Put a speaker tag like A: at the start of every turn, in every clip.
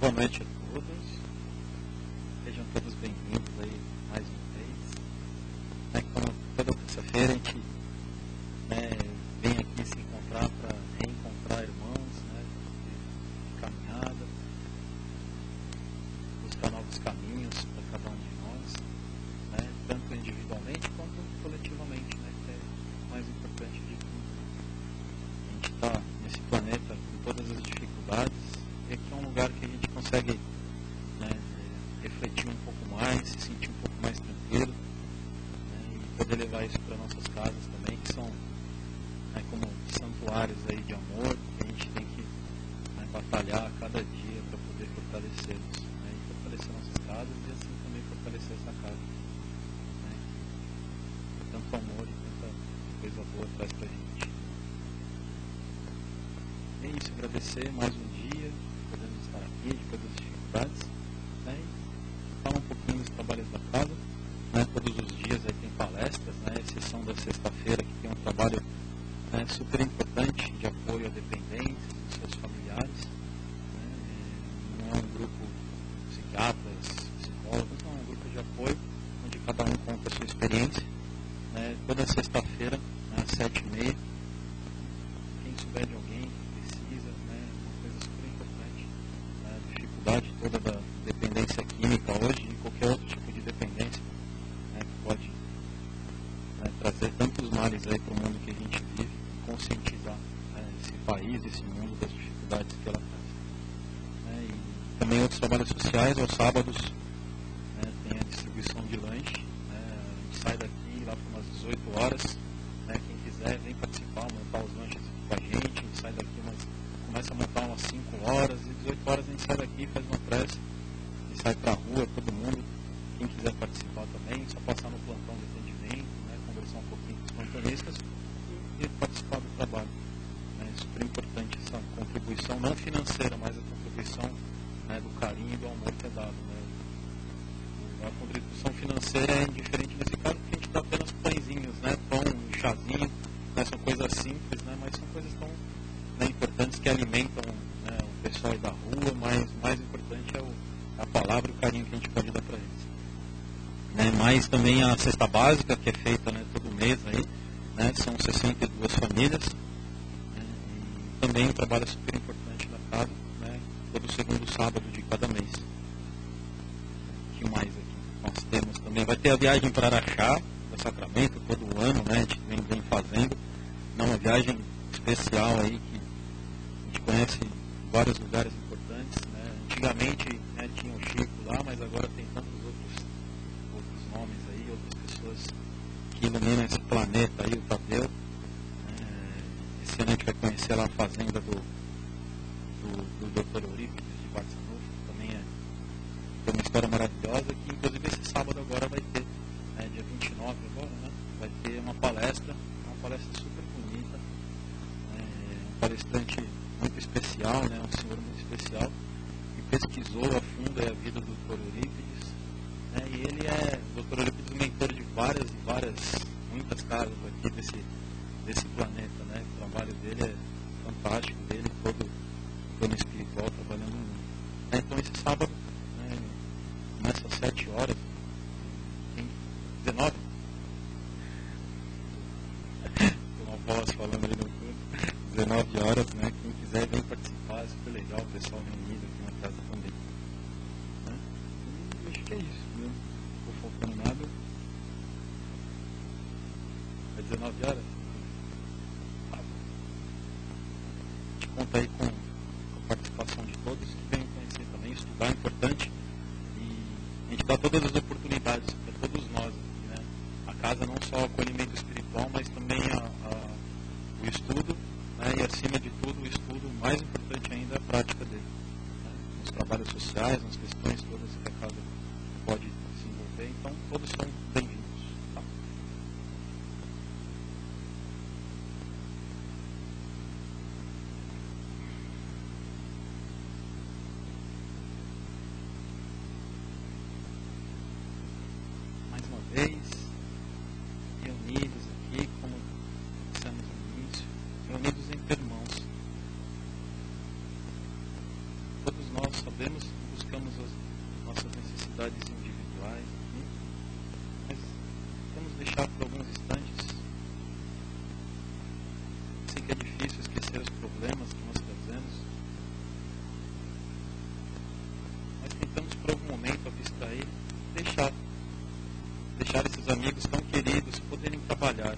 A: boa noite a todos. Sejam todos bem-vindos aí mais uma vez. Como toda terça-feira a gente vem aqui se encontrar para reencontrar irmãos, de caminhada, buscar novos caminhos para cada um de nós, tanto individualmente quanto coletivamente, que é o mais importante de tudo. A gente está nesse planeta com todas as dificuldades, e aqui é um lugar que a gente consegue refletir um pouco mais, se sentir um pouco mais tranquilo, e poder levar isso para nossas casas também, que são como santuários aí de amor, que a gente tem que batalhar a cada dia para poder fortalecê-los, e fortalecer nossas casas e assim também fortalecer essa casa. Tanto amor e tanta coisa boa traz para a gente. E é isso, agradecer mais um dia, podemos estar aqui depois das dificuldades, e falar um pouquinho dos trabalhos da casa. Todos os dias aí tem palestras, exceção da sexta-feira, que tem um trabalho super importante de apoio a dependentes, dos seus familiares. Não é um grupo de psiquiatras, psicólogos, não, é um grupo de apoio, onde cada um conta a sua experiência. Toda sexta-feira, às 7h30, quem souber de alguém que precisa, uma coisa super importante, a dificuldade toda da dependência química hoje e qualquer outro tipo de dependência, que pode trazer tantos males aí para o mundo que a gente vive, e conscientizar esse país, esse mundo das dificuldades que ela traz. E também outros trabalhos sociais, aos sábados, tem a distribuição de lanche, a gente sai daqui lá por umas 18 horas, quem quiser vem participar, montar os lanches aqui com a gente sai daqui, começa a montar umas 5 horas, e 18 horas a gente sai daqui, faz uma prece, e sai para a rua, todo mundo. Quem quiser participar também, só passar no plantão de atendimento, conversar um pouquinho com os plantonistas e participar do trabalho. É super importante essa contribuição, não financeira, mas a contribuição do carinho e do amor que é dado. A contribuição financeira é indiferente nesse caso, porque a gente dá apenas pãezinhos, pão, chazinho, são coisas simples, mas são coisas tão importantes que alimentam o pessoal aí da rua, mas o mais importante é a palavra e o carinho que a gente pode dar para eles. Mas também a cesta básica, que é feita todo mês, aí, são 62 famílias, e também um trabalho super importante na casa, todo segundo sábado de cada mês. O que mais aqui nós temos também? Vai ter a viagem para Araxá, para Sacramento, todo ano, a gente vem fazendo. É uma viagem especial aí, que a gente conhece vários lugares importantes. Antigamente tinha o Chico lá, mas agora tem tantos outros nomes aí, outras pessoas que iluminam esse planeta aí, o Tadeu. Esse ano a gente vai conhecer lá a fazenda do Dr. Eurípides de Barçanufo, que também tem uma história maravilhosa, que inclusive esse sábado agora vai ter, dia 29 agora, vai ter uma palestra super bonita, um palestrante muito especial, um senhor muito especial, que pesquisou a fundo a vida do Dr. Eurípides. E ele o Dr. Eurípides, mentor de muitas casas aqui desse planeta. O trabalho dele é fantástico, dele todo o plano espiritual trabalhando no mundo. Então esse sábado, começa às 7 horas, 19? Tem uma voz falando ali no fundo, 19 horas, quem quiser vem participar, é super legal, o pessoal reunido aqui na casa também. Acho que é isso, não estou faltando nada. É 19 horas? A gente conta aí com a participação de todos que venham conhecer também, estudar é importante, e a gente dá todas as oportunidades para todos nós aqui, A casa não só o acolhimento espiritual, mas também o estudo, e acima de tudo o estudo, mais importante ainda, a prática dele. Nos trabalhos sociais, nas questões todas que a casa pode desenvolver, então todos são bem-vindos. Tá? Mais uma vez, reunidos aqui, como dissemos no início, reunidos entre irmãos. Todos nós sabemos dificuldades individuais, mas vamos deixar por alguns instantes. Sei que é difícil esquecer os problemas que nós trazemos, mas tentamos por algum momento abstrair e deixar esses amigos tão queridos poderem trabalhar.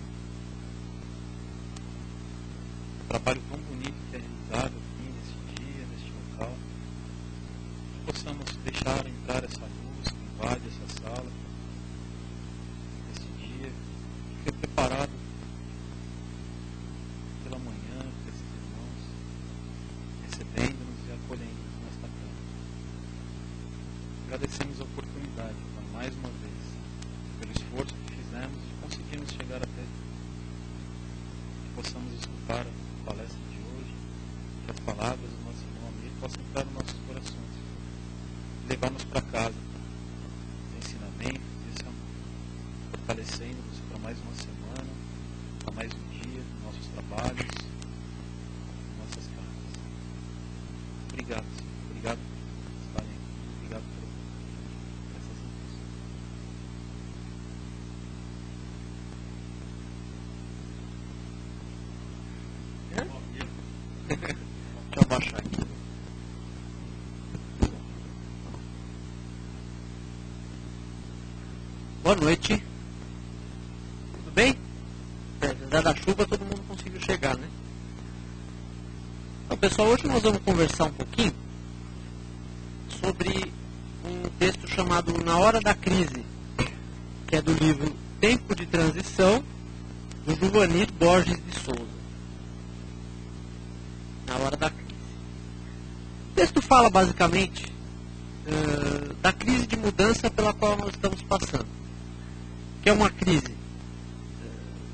A: Um trabalho tão bonito que é realizado aqui nesse dia, neste local. Que possamos deixar entrar essa luz que invade essa sala, nesse dia, que foi preparado pela manhã por esses irmãos, recebendo-nos e acolhendo-nos nesta casa. Agradecemos a oportunidade, mais uma vez, pelo esforço que fizemos e conseguimos chegar até aqui. Que possamos escutar a palestra de hoje, que as palavras do nosso irmão amigo possam entrar nos nossos corações, levar-nos para casa, os ensinamentos, esse amor, fortalecendo-nos para mais uma semana, para mais um dia, nossos trabalhos, nossas casas. Obrigado, Senhor. Obrigado por estarem aqui. Obrigado por essas intenções.
B: Deixa eu abaixar aqui. Boa noite. Tudo bem? Apesar da chuva, todo mundo conseguiu chegar, né? Então, pessoal, hoje nós vamos conversar um pouquinho sobre um texto chamado Na Hora da Crise, que é do livro Tempo de Transição, do Juvanir Borges de Souza. Na Hora da Crise. O texto fala basicamente da crise de mudança pela qual nós estamos passando, que é uma crise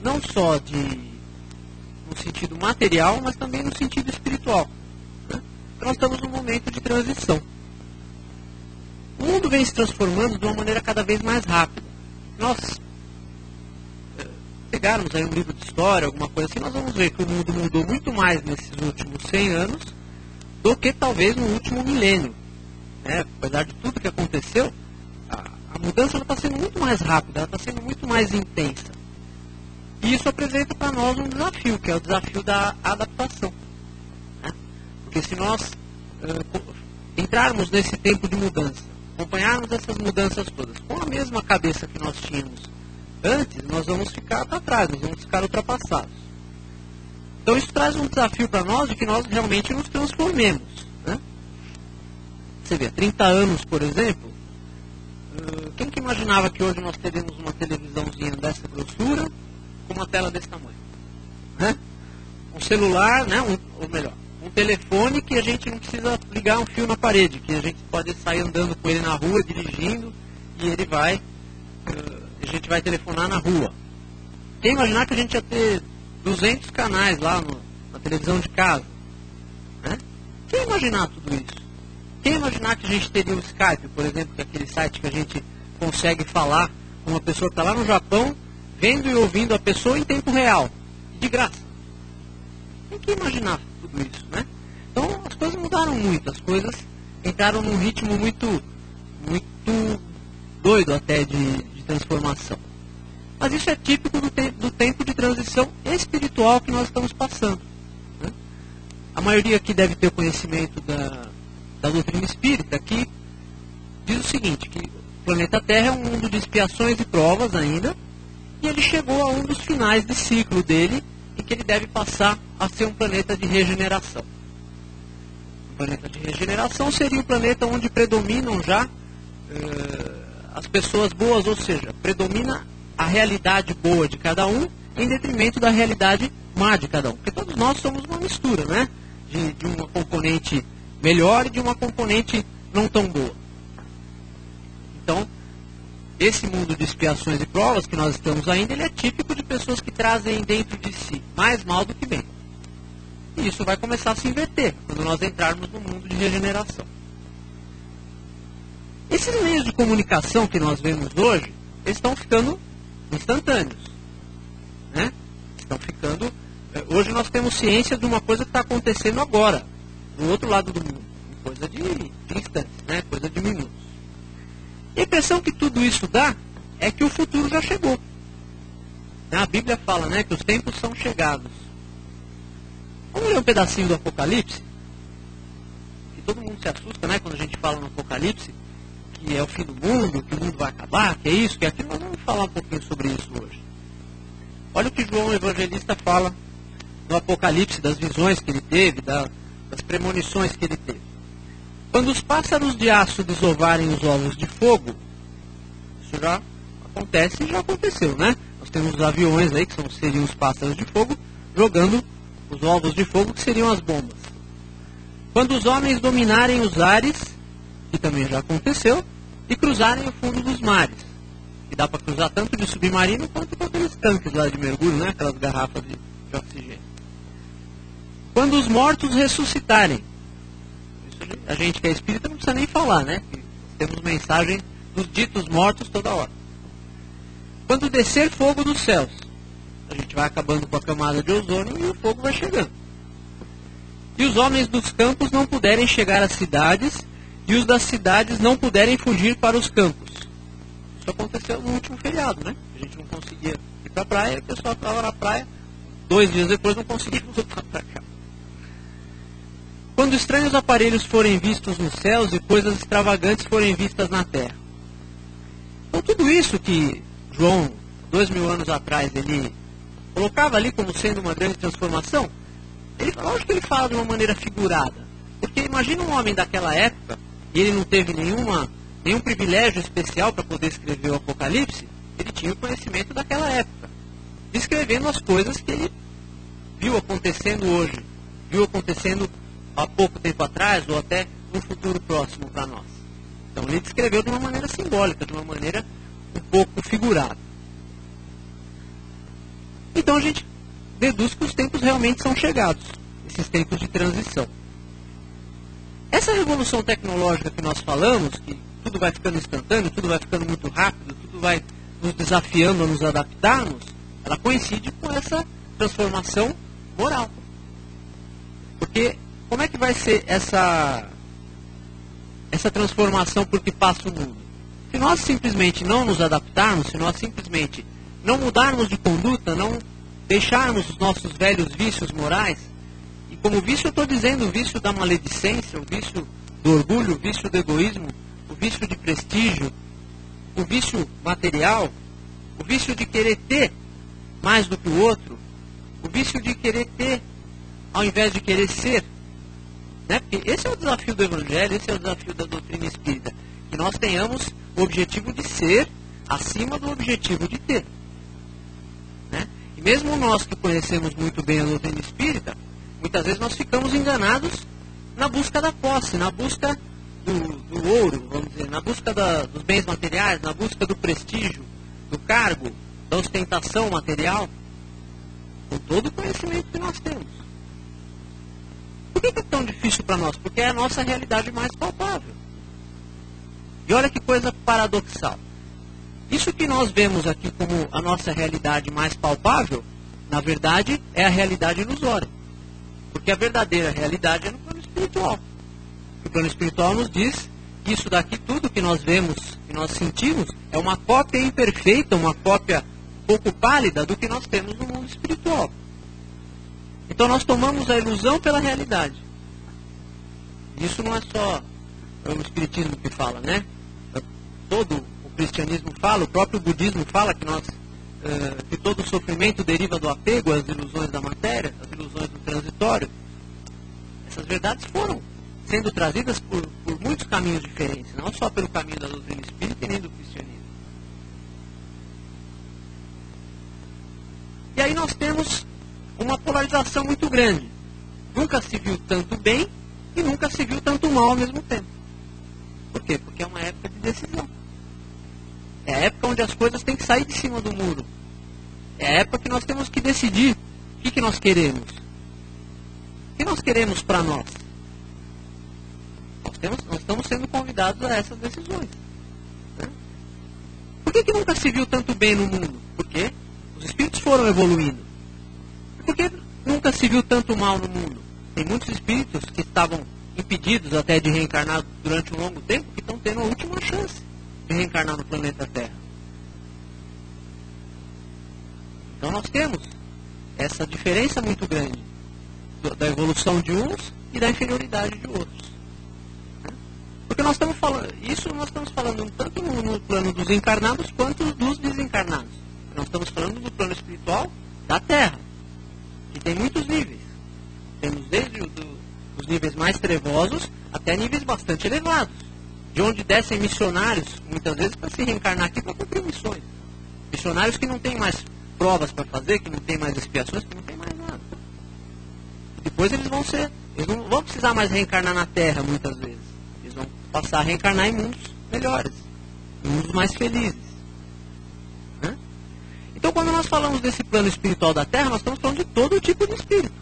B: não só no sentido material, mas também no sentido espiritual, né? Nós estamos num momento de transição. O mundo vem se transformando de uma maneira cada vez mais rápida. Nós pegarmos aí um livro de história, alguma coisa assim, nós vamos ver que o mundo mudou muito mais nesses últimos 100 anos do que talvez no último milênio, né? Apesar de tudo que aconteceu, a mudança está sendo muito mais rápida, ela está sendo muito mais intensa. E isso apresenta para nós um desafio, que é o desafio da adaptação, né? Porque se nós entrarmos nesse tempo de mudança, acompanharmos essas mudanças todas com a mesma cabeça que nós tínhamos antes, nós vamos ficar para trás, nós vamos ficar ultrapassados. Então isso traz um desafio para nós de que nós realmente nos transformemos, né? Você vê, 30 anos, por exemplo, quem que imaginava que hoje nós teríamos uma televisãozinha dessa grossura com uma tela desse tamanho, né? Um celular, né? Ou melhor, um telefone que a gente não precisa ligar um fio na parede, que a gente pode sair andando com ele na rua, dirigindo, e ele vai, a gente vai telefonar na rua. Quem imaginar que a gente ia ter 200 canais lá na televisão de casa, né? Quem imaginar tudo isso? Quem imaginar que a gente teria o Skype, por exemplo, que é aquele site que a gente consegue falar com uma pessoa que está lá no Japão, vendo e ouvindo a pessoa em tempo real, de graça? Quem que imaginar tudo isso, né? Então as coisas mudaram muito, as coisas entraram num ritmo muito doido até de transformação. Mas isso é típico do tempo de transição espiritual que nós estamos passando, né? A maioria aqui deve ter o conhecimento da doutrina espírita, que diz o seguinte, que o planeta Terra é um mundo de expiações e provas ainda, e ele chegou a um dos finais de ciclo dele, em que ele deve passar a ser um planeta de regeneração. O planeta de regeneração seria o planeta onde predominam já as pessoas boas, ou seja, predomina a realidade boa de cada um em detrimento da realidade má de cada um. Porque todos nós somos uma mistura, né? De uma componente melhor e de uma componente não tão boa. Então, esse mundo de expiações e provas que nós estamos ainda, ele é típico de pessoas que trazem dentro de si mais mal do que bem. E isso vai começar a se inverter quando nós entrarmos no mundo de regeneração. Esses meios de comunicação que nós vemos hoje, eles estão ficando instantâneos, né? Estão ficando... Hoje nós temos ciência de uma coisa que está acontecendo agora, do outro lado do mundo, coisa de instantes, né? Coisa de minutos. E a impressão que tudo isso dá é que o futuro já chegou. A Bíblia fala, né, que os tempos são chegados. Vamos ler um pedacinho do Apocalipse? Que todo mundo se assusta, né, quando a gente fala no Apocalipse, que é o fim do mundo, que o mundo vai acabar, que é isso, que é aquilo. Nós vamos falar um pouquinho sobre isso hoje. Olha o que João Evangelista fala no Apocalipse, das visões que ele teve, das premonições que ele teve. Quando os pássaros de aço desovarem os ovos de fogo, isso já acontece e já aconteceu, né? Nós temos os aviões aí, que seriam os pássaros de fogo, jogando os ovos de fogo, que seriam as bombas. Quando os homens dominarem os ares, que também já aconteceu, e cruzarem o fundo dos mares, que dá para cruzar tanto de submarino quanto com aqueles tanques lá de mergulho, né? Aquelas garrafas de oxigênio. Quando os mortos ressuscitarem, isso a gente que é espírita não precisa nem falar, né? Temos mensagem dos ditos mortos toda hora. Quando descer fogo dos céus, a gente vai acabando com a camada de ozônio e o fogo vai chegando. E os homens dos campos não puderem chegar às cidades, e os das cidades não puderem fugir para os campos. Isso aconteceu no último feriado, né? A gente não conseguia ir para a praia, e o pessoal estava na praia, 2 dias depois não conseguia voltar para cá. Quando estranhos aparelhos forem vistos nos céus e coisas extravagantes forem vistas na terra. Então tudo isso que João, 2000 anos atrás, ele colocava ali como sendo uma grande transformação, lógico que ele fala de uma maneira figurada. Porque imagina um homem daquela época, e ele não teve nenhum privilégio especial para poder escrever o Apocalipse, ele tinha o conhecimento daquela época, descrevendo as coisas que ele viu acontecendo hoje, viu acontecendo há pouco tempo atrás, ou até no futuro próximo para nós. Então ele descreveu de uma maneira simbólica, de uma maneira um pouco figurada. Então a gente deduz que os tempos realmente são chegados, esses tempos de transição. Essa revolução tecnológica que nós falamos, que tudo vai ficando instantâneo, tudo vai ficando muito rápido, tudo vai nos desafiando a nos adaptarmos, ela coincide com essa transformação moral. Porque como é que vai ser essa transformação por que passa o mundo? Se nós simplesmente não nos adaptarmos, se nós simplesmente não mudarmos de conduta, não deixarmos os nossos velhos vícios morais, e como vício eu estou dizendo o vício da maledicência, o vício do orgulho, o vício do egoísmo, o vício de prestígio, o vício material, o vício de querer ter mais do que o outro, o vício de querer ter ao invés de querer ser. Né? Porque esse é o desafio do Evangelho, esse é o desafio da doutrina espírita, que nós tenhamos o objetivo de ser acima do objetivo de ter. Né? E mesmo nós que conhecemos muito bem a doutrina espírita, muitas vezes nós ficamos enganados na busca da posse, na busca do ouro, vamos dizer, na busca dos bens materiais, na busca do prestígio, do cargo, da ostentação material, com todo o conhecimento que nós temos. Por que é tão difícil para nós? Porque é a nossa realidade mais palpável. E olha que coisa paradoxal. Isso que nós vemos aqui como a nossa realidade mais palpável, na verdade, é a realidade ilusória. Porque a verdadeira realidade é no plano espiritual. O plano espiritual nos diz que isso daqui, tudo que nós vemos, que nós sentimos, é uma cópia imperfeita, uma cópia pouco pálida do que nós temos no mundo espiritual. Então nós tomamos a ilusão pela realidade. Isso não é só o espiritismo que fala, né? Todo o cristianismo fala, o próprio budismo fala que todo o sofrimento deriva do apego às ilusões da matéria, às ilusões do transitório. Essas verdades foram sendo trazidas por muitos caminhos diferentes, não só pelo caminho da doutrina espírita e nem do cristianismo. E aí nós temos uma polarização muito grande. Nunca se viu tanto bem e nunca se viu tanto mal ao mesmo tempo. Por quê? Porque é uma época de decisão. É a época onde as coisas têm que sair de cima do muro. É a época que nós temos que decidir o que nós queremos. O que nós queremos para nós? Nós estamos sendo convidados a essas decisões. Né? Por que nunca se viu tanto bem no mundo? Porque os espíritos foram evoluindo. Por que nunca se viu tanto mal no mundo? Tem muitos espíritos que estavam impedidos até de reencarnar durante um longo tempo, que estão tendo a última chance. de reencarnar no planeta Terra. Então nós temos essa diferença muito grande da evolução de uns e da inferioridade de outros. Porque nós estamos falando tanto no plano dos encarnados quanto dos desencarnados. Nós estamos falando do plano espiritual da Terra, que tem muitos níveis. Temos desde os níveis mais trevosos até níveis bastante elevados, de onde descem missionários, muitas vezes, para se reencarnar aqui para cumprir missões. Missionários que não têm mais provas para fazer, que não têm mais expiações, que não têm mais nada. Depois eles não vão precisar mais reencarnar na Terra, muitas vezes. Eles vão passar a reencarnar em mundos melhores, em mundos mais felizes. Então, quando nós falamos desse plano espiritual da Terra, nós estamos falando de todo tipo de espírito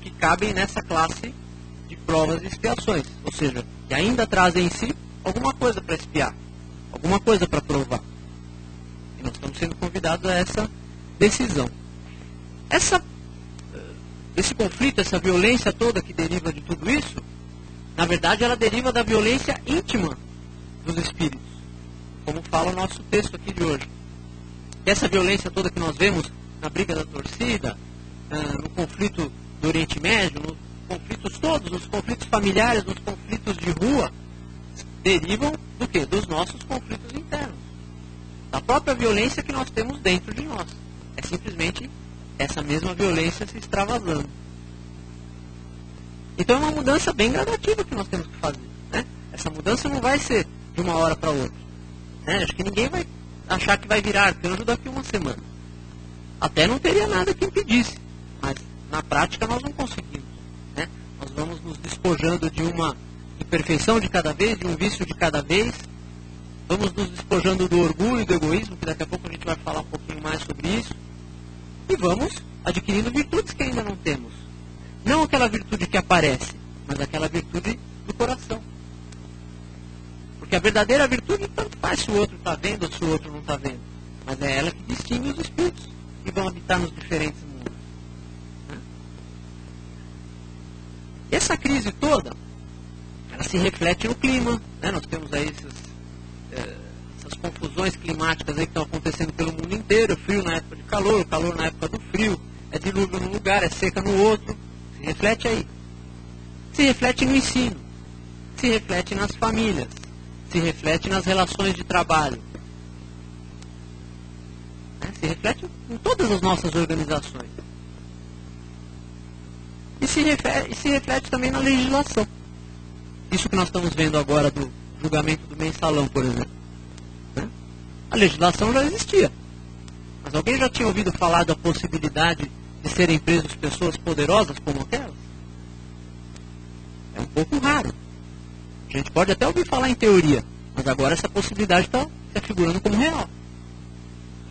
B: que cabem nessa classe de provas e expiações. Ou seja, que ainda trazem em si alguma coisa para expiar, alguma coisa para provar. E nós estamos sendo convidados a essa decisão. Esse conflito, essa violência toda que deriva de tudo isso, na verdade ela deriva da violência íntima dos espíritos, como fala o nosso texto aqui de hoje. Essa violência toda que nós vemos na briga da torcida, no conflito do Oriente Médio, nos conflitos todos, nos conflitos familiares, nos conflitos de rua, derivam do quê? Dos nossos conflitos internos. Da própria violência que nós temos dentro de nós. É simplesmente essa mesma violência se extravasando. Então é uma mudança bem gradativa que nós temos que fazer. Né? Essa mudança não vai ser de uma hora para outra. Acho que ninguém vai achar que vai virar arcanjo daqui a uma semana. Até não teria nada que impedisse. Mas na prática nós não conseguimos. Né? Nós vamos nos despojando de uma imperfeição de cada vez, de um vício de cada vez. Vamos nos despojando do orgulho e do egoísmo, que daqui a pouco a gente vai falar um pouquinho mais sobre isso. E vamos adquirindo virtudes que ainda não temos. Não aquela virtude que aparece, mas aquela virtude do coração. Porque a verdadeira virtude tanto faz se o outro está vendo ou se o outro não está vendo. Mas é ela que distingue os espíritos que vão habitar nos diferentes mundos. E essa crise toda, ela se reflete no clima. Né? Nós temos aí essas confusões climáticas aí que estão acontecendo pelo mundo inteiro. Frio na época de calor, calor na época do frio. É dilúvio num lugar, é seca no outro. Se reflete aí. Se reflete no ensino. Se reflete nas famílias. Se reflete nas relações de trabalho. Se reflete em todas as nossas organizações. E se reflete também na legislação. Isso que nós estamos vendo agora do julgamento do mensalão, por exemplo. A legislação já existia. Mas alguém já tinha ouvido falar da possibilidade de serem presos pessoas poderosas como aquelas? É um pouco raro. A gente pode até ouvir falar em teoria, mas agora essa possibilidade está se afigurando como real.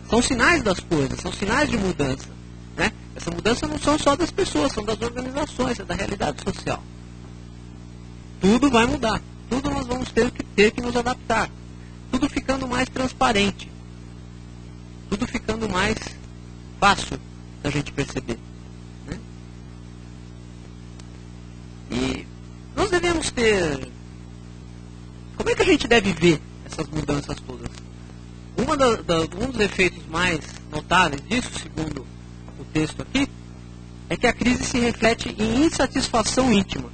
B: São sinais das coisas, são sinais de mudança. Né? Essa mudança não são só das pessoas, são das organizações, é da realidade social. Tudo vai mudar. Tudo nós vamos ter que nos adaptar. Tudo ficando mais transparente. Tudo ficando mais fácil da gente perceber. Né? E nós devemos ter... Como é que a gente deve ver essas mudanças todas? Um dos efeitos mais notáveis disso, segundo o texto aqui, é que a crise se reflete em insatisfação íntima.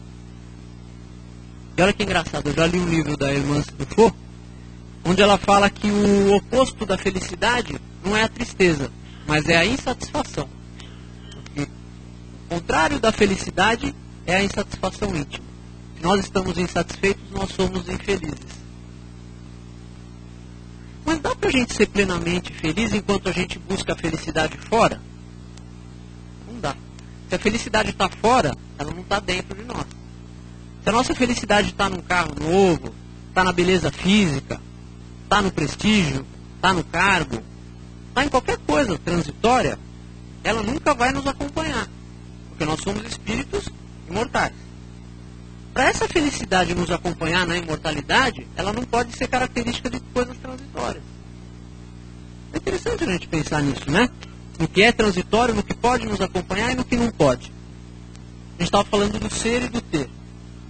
B: E olha que engraçado, eu já li um livro da Hermance Dufour, onde ela fala que o oposto da felicidade não é a tristeza, mas é a insatisfação. Porque o contrário da felicidade é a insatisfação íntima. Se nós estamos insatisfeitos, nós somos infelizes. Mas dá pra gente ser plenamente feliz enquanto a gente busca a felicidade fora? Não dá. Se a felicidade está fora, ela não está dentro de nós. Se a nossa felicidade está num carro novo, está na beleza física, está no prestígio, está no cargo, está em qualquer coisa transitória, ela nunca vai nos acompanhar. Porque nós somos espíritos imortais. Para essa felicidade nos acompanhar na imortalidade, ela não pode ser característica de coisas transitórias. É interessante a gente pensar nisso, né? No que é transitório, no que pode nos acompanhar e no que não pode. A gente estava falando do ser e do ter.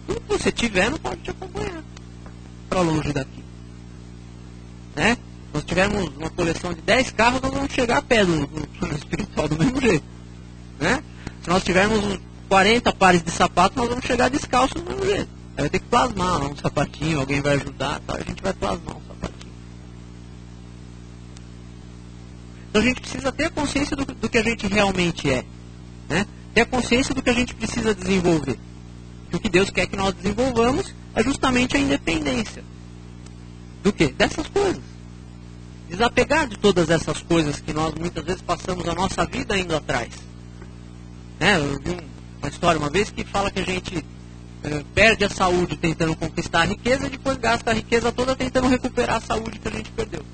B: Tudo que você tiver não pode te acompanhar para longe daqui. Né? Se nós tivermos uma coleção de 10 carros, nós vamos chegar a pé no plano espiritual do mesmo jeito. Né? Se nós tivermos 40 pares de sapatos, nós vamos chegar descalços do mesmo jeito. Aí vai ter que plasmar um sapatinho, alguém vai ajudar, tal, a gente vai plasmar um sapatinho. Então a gente precisa ter consciência do que a gente realmente é. Né? Ter a consciência do que a gente precisa desenvolver. E o que Deus quer que nós desenvolvamos é justamente a independência. Do quê? Dessas coisas. Desapegar de todas essas coisas que nós muitas vezes passamos a nossa vida indo atrás. Né? Eu vi uma história uma vez que fala que a gente perde a saúde tentando conquistar a riqueza e depois gasta a riqueza toda tentando recuperar a saúde que a gente perdeu.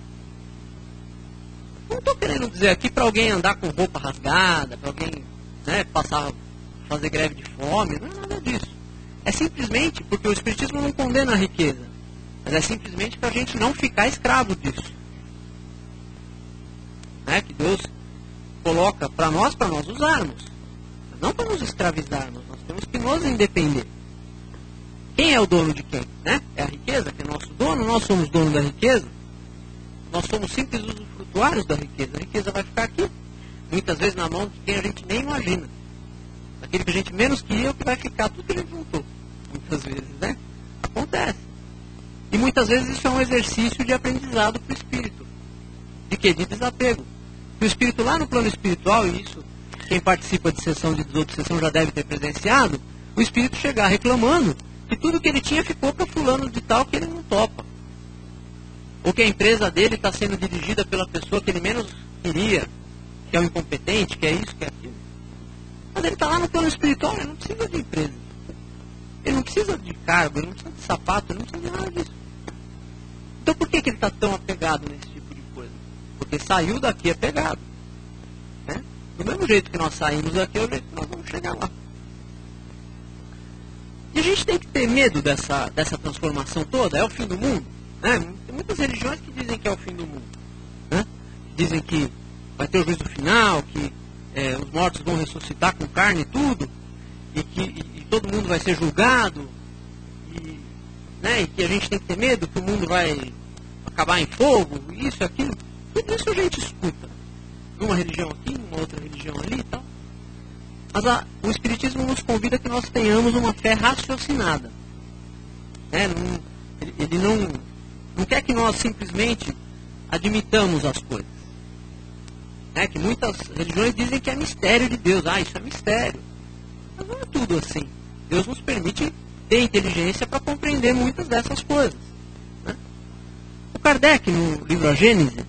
B: Não estou querendo dizer aqui para alguém andar com roupa rasgada, para alguém, né, fazer greve de fome, não é nada disso. É simplesmente porque o Espiritismo não condena a riqueza, mas é simplesmente para a gente não ficar escravo disso. Né? Que Deus coloca para nós usarmos, mas não para nos escravizarmos, nós temos que nos independer. Quem é o dono de quem? Né? É a riqueza, que é nosso dono, nós somos dono da riqueza, nós somos simples usufrutuários da riqueza. A riqueza vai ficar aqui, muitas vezes na mão de quem a gente nem imagina. Aquele que a gente menos queria é o que vai ficar, tudo que a gente juntou. Muitas vezes, né? Acontece. E muitas vezes isso é um exercício de aprendizado para o espírito. De quê? De desapego. O espírito lá no plano espiritual, e isso quem participa de sessão de desobsessão já deve ter presenciado, o espírito chegar reclamando que tudo que ele tinha ficou para fulano de tal que ele não topa. Ou que a empresa dele está sendo dirigida pela pessoa que ele menos queria, que é um incompetente, que é isso, que é aquilo. Mas ele está lá no plano espiritual, ele não precisa de empresa. Ele não precisa de cargo, ele não precisa de sapato, ele não precisa de nada disso. Então por que ele está tão apegado nesse tipo de coisa? Porque saiu daqui apegado. Né? Do mesmo jeito que nós saímos daqui, é o jeito que nós vamos chegar lá. E a gente tem que ter medo dessa transformação toda, é o fim do mundo. Né? Tem muitas religiões que dizem que é o fim do mundo. Né? Dizem que vai ter o juízo final, que os mortos vão ressuscitar com carne e tudo, e que todo mundo vai ser julgado, né? E que a gente tem que ter medo, que o mundo vai acabar em fogo, isso e aquilo. Tudo isso a gente escuta. Numa religião aqui, numa outra religião ali e tal. Mas o Espiritismo nos convida que nós tenhamos uma fé raciocinada. Né? Ele não quer que nós simplesmente admitamos as coisas. Né? Que muitas religiões dizem que é mistério de Deus. Isso é mistério. Mas não é tudo assim. Deus nos permite ter inteligência para compreender muitas dessas coisas. Né? O Kardec, no livro A Gênese,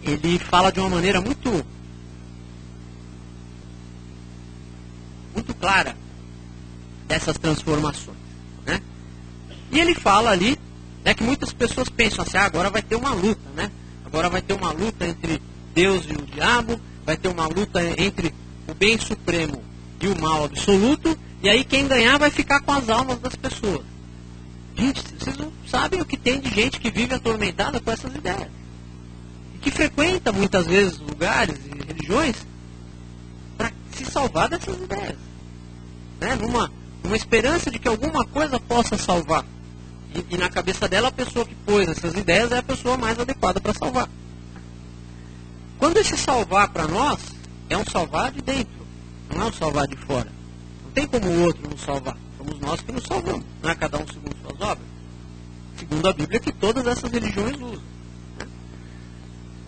B: ele fala de uma maneira muito clara dessas transformações. Né? E ele fala ali, né, que muitas pessoas pensam assim, agora vai ter uma luta, né? Agora vai ter uma luta entre Deus e o diabo, vai ter uma luta entre o bem supremo e o mal absoluto, e aí quem ganhar vai ficar com as almas das pessoas. Gente, vocês não sabem o que tem de gente que vive atormentada com essas ideias. E que frequenta muitas vezes lugares e religiões para se salvar dessas ideias. Né? Numa esperança de que alguma coisa possa salvar. E na cabeça dela, a pessoa que pôs essas ideias é a pessoa mais adequada para salvar. Quando esse salvar para nós, é um salvar de dentro, não é um salvar de fora. Não tem como o outro nos salvar. Somos nós que nos salvamos. Não é cada um segundo suas obras. Segundo a Bíblia, que todas essas religiões usam. Né?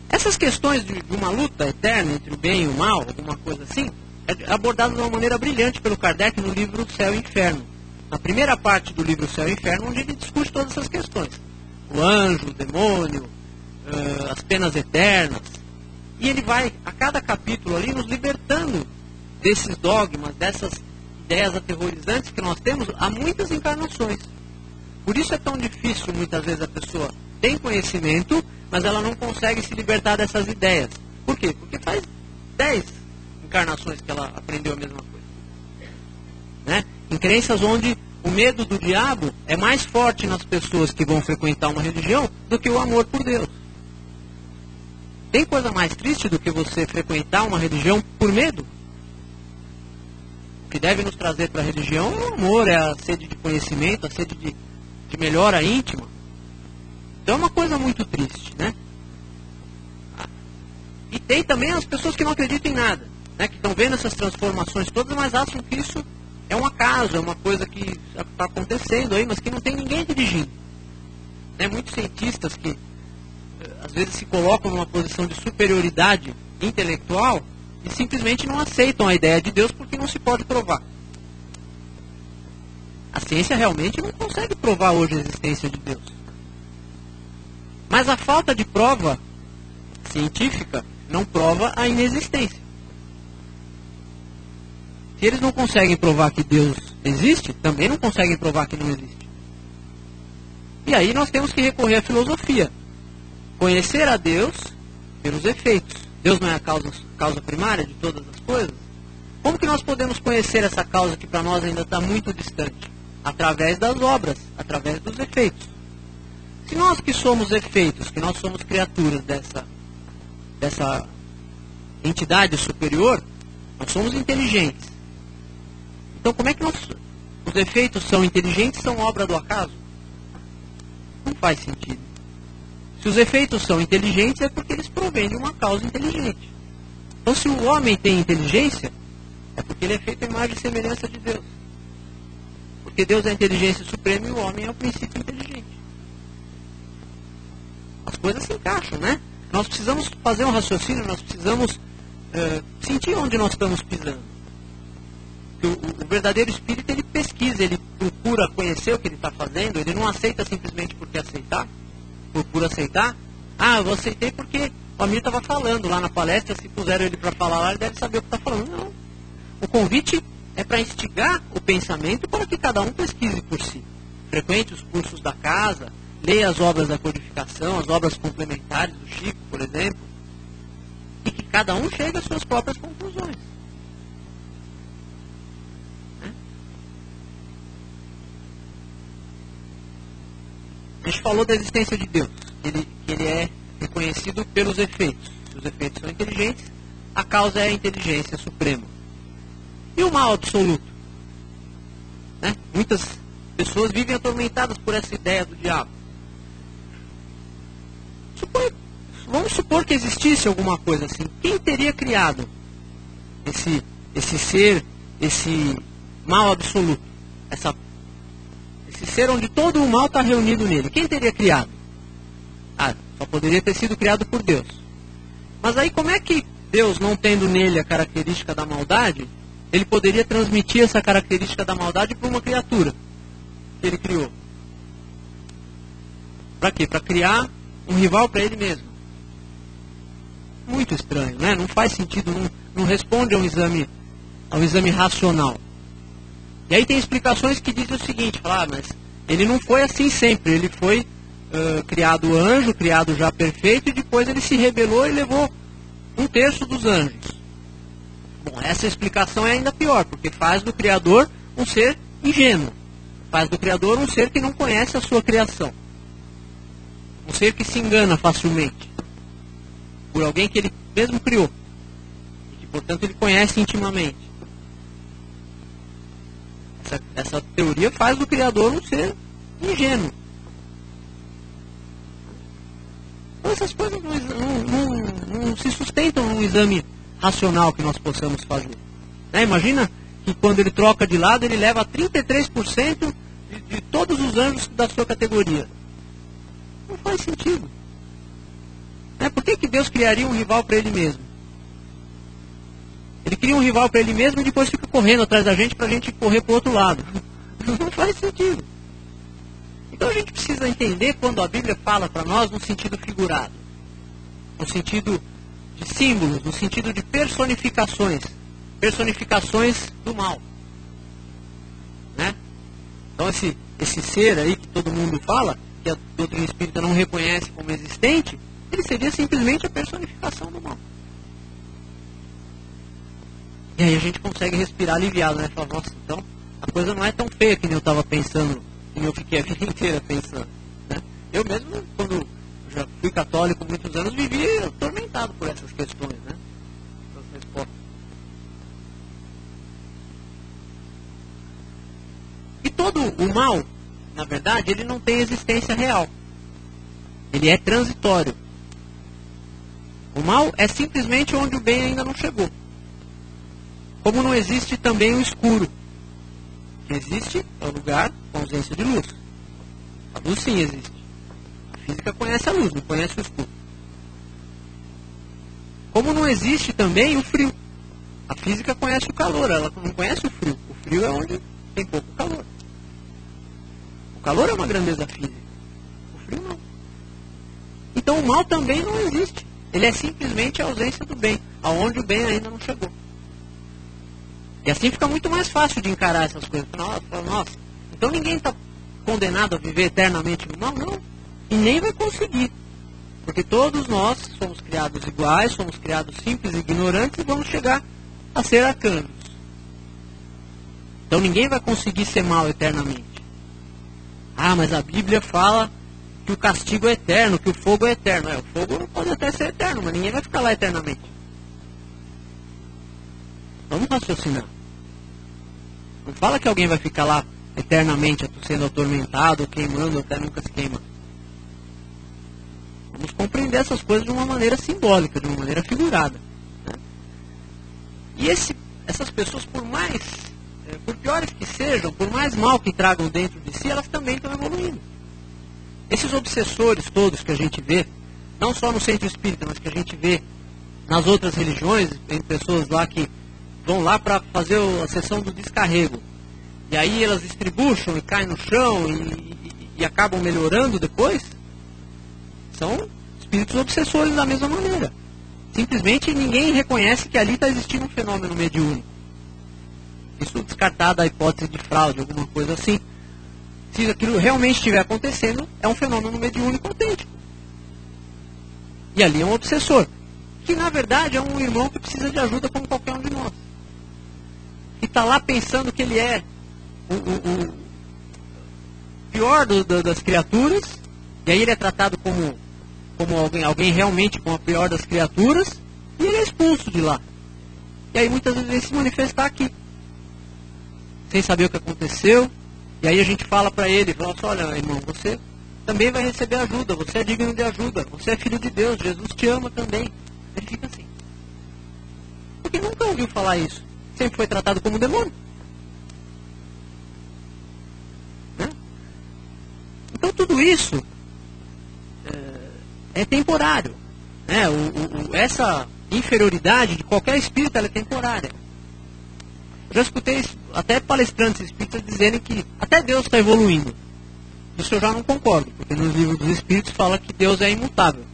B: Essas questões de uma luta eterna entre o bem e o mal, alguma coisa assim, é abordada de uma maneira brilhante pelo Kardec no livro Céu e Inferno. Na primeira parte do livro Céu e Inferno, onde ele discute todas essas questões. O anjo, o demônio, as penas eternas. E ele vai, a cada capítulo ali, nos libertando desses dogmas, dessas ideias aterrorizantes que nós temos há muitas encarnações. Por isso é tão difícil, muitas vezes, a pessoa tem conhecimento, mas ela não consegue se libertar dessas ideias. Por quê? Porque faz 10 encarnações que ela aprendeu a mesma coisa. Né? Em crenças onde o medo do diabo é mais forte nas pessoas que vão frequentar uma religião do que o amor por Deus. Tem coisa mais triste do que você frequentar uma religião por medo? O que deve nos trazer para a religião é o amor, é a sede de conhecimento, a sede de melhora íntima. Então é uma coisa muito triste, né? E tem também as pessoas que não acreditam em nada, né? Que estão vendo essas transformações todas, mas acham que isso é um acaso, é uma coisa que está acontecendo aí, mas que não tem ninguém dirigindo. Né? Muitos cientistas que às vezes se colocam numa posição de superioridade intelectual e simplesmente não aceitam a ideia de Deus porque não se pode provar. A ciência realmente não consegue provar hoje a existência de Deus. Mas a falta de prova científica não prova a inexistência. Se eles não conseguem provar que Deus existe, também não conseguem provar que não existe. E aí nós temos que recorrer à filosofia. Conhecer a Deus pelos efeitos. Deus não é a causa primária de todas as coisas? Como que nós podemos conhecer essa causa que para nós ainda está muito distante? Através das obras, através dos efeitos. Se nós que somos efeitos, que nós somos criaturas dessa entidade superior, nós somos inteligentes. Então como é que os efeitos são inteligentes, são obra do acaso? Não faz sentido. Se os efeitos são inteligentes é porque eles provêm de uma causa inteligente. Então se o homem tem inteligência, é porque ele é feito à imagem e semelhança de Deus. Porque Deus é a inteligência suprema e o homem é o princípio inteligente. As coisas se encaixam, né? Nós precisamos fazer um raciocínio, nós precisamos sentir onde nós estamos pisando. O verdadeiro espírito, ele pesquisa, ele procura conhecer o que ele está fazendo, ele não aceita simplesmente porque aceitar, por aceitar. Ah, eu aceitei porque o Amir estava falando lá na palestra, se puseram ele para falar lá, ele deve saber o que está falando. Não. O convite é para instigar o pensamento para que cada um pesquise por si. Frequente os cursos da casa, leia as obras da codificação, as obras complementares do Chico, por exemplo, e que cada um chegue às suas próprias conclusões. A gente falou da existência de Deus, que ele é reconhecido pelos efeitos. Se os efeitos são inteligentes, a causa é a inteligência suprema. E o mal absoluto? Né? Muitas pessoas vivem atormentadas por essa ideia do diabo. Vamos supor que existisse alguma coisa assim. Quem teria criado esse ser, esse mal absoluto? Esse ser onde todo o mal está reunido nele. Quem teria criado? Só poderia ter sido criado por Deus. Mas aí como é que Deus, não tendo nele a característica da maldade, ele poderia transmitir essa característica da maldade para uma criatura que ele criou? Para quê? Para criar um rival para ele mesmo. Muito estranho, né? Não faz sentido, não responde a um exame racional. E aí tem explicações que dizem o seguinte, mas ele não foi assim sempre, ele foi criado anjo, criado já perfeito, e depois ele se rebelou e levou 1/3 dos anjos. Bom, essa explicação é ainda pior, porque faz do Criador um ser ingênuo, faz do Criador um ser que não conhece a sua criação, um ser que se engana facilmente por alguém que ele mesmo criou, e que portanto ele conhece intimamente. Essa teoria faz do Criador um ser ingênuo. Então essas coisas não se sustentam num exame racional que nós possamos fazer. Né? Imagina que quando ele troca de lado, ele leva 33% de todos os anjos da sua categoria. Não faz sentido. Né? Por que Deus criaria um rival para ele mesmo? Ele cria um rival para ele mesmo e depois fica correndo atrás da gente para a gente correr para o outro lado. Não faz sentido. Então a gente precisa entender quando a Bíblia fala para nós no sentido figurado, no sentido de símbolos, no sentido de personificações do mal. Né? Então esse ser aí que todo mundo fala, que a doutrina espírita não reconhece como existente, ele seria simplesmente a personificação do mal. E aí a gente consegue respirar aliviado, né? Falar, nossa, então a coisa não é tão feia que nem eu estava pensando, que nem eu fiquei a vida inteira pensando. Né? Eu mesmo, quando já fui católico muitos anos, vivi atormentado por essas questões, né? Essas respostas. E todo o mal, na verdade, ele não tem existência real. Ele é transitório. O mal é simplesmente onde o bem ainda não chegou. Como não existe também o escuro. O que existe é o lugar com ausência de luz. A luz sim existe. A física conhece a luz, não conhece o escuro. Como não existe também o frio. A física conhece o calor, ela não conhece o frio. O frio é onde tem pouco calor. O calor é uma grandeza física. O frio não. Então o mal também não existe. Ele é simplesmente a ausência do bem, aonde o bem ainda não chegou. E assim fica muito mais fácil de encarar essas coisas. Nossa, então ninguém está condenado a viver eternamente no mal? Não. E nem vai conseguir. Porque todos nós somos criados iguais, somos criados simples e ignorantes e vamos chegar a ser arcanjos. Então ninguém vai conseguir ser mal eternamente. Ah, mas a Bíblia fala que o castigo é eterno, que o fogo é eterno. O fogo pode até ser eterno, mas ninguém vai ficar lá eternamente. Vamos raciocinar. Não fala que alguém vai ficar lá eternamente sendo atormentado, queimando, até nunca se queima. Vamos compreender essas coisas de uma maneira simbólica, de uma maneira figurada. Né? E essas pessoas, por piores que sejam, por mais mal que tragam dentro de si, elas também estão evoluindo. Esses obsessores todos que a gente vê, não só no centro espírita, mas que a gente vê nas outras religiões, tem pessoas lá que vão lá para fazer a sessão do descarrego. E aí elas estribucham e caem no chão e acabam melhorando depois. São espíritos obsessores da mesma maneira. Simplesmente ninguém reconhece que ali está existindo um fenômeno mediúnico. Isso descartada a hipótese de fraude, alguma coisa assim. Se aquilo realmente estiver acontecendo, é um fenômeno mediúnico autêntico. E ali é um obsessor. Que na verdade é um irmão que precisa de ajuda como qualquer um de nós. Que está lá pensando que ele é o pior das criaturas. E aí ele é tratado como alguém realmente como a pior das criaturas. E ele é expulso de lá. E aí muitas vezes ele se manifesta aqui. Sem saber o que aconteceu. E aí a gente fala para ele, fala assim, olha irmão, você também vai receber ajuda, você é digno de ajuda, você é filho de Deus, Jesus te ama também. Ele fica assim. Porque nunca ouviu falar isso. Sempre foi tratado como demônio. Né? Então tudo isso é temporário. Né? Essa inferioridade de qualquer espírito ela é temporária. Já escutei até palestrantes espíritas dizerem que até Deus está evoluindo. Isso eu já não concordo, porque nos livros dos espíritos fala que Deus é imutável.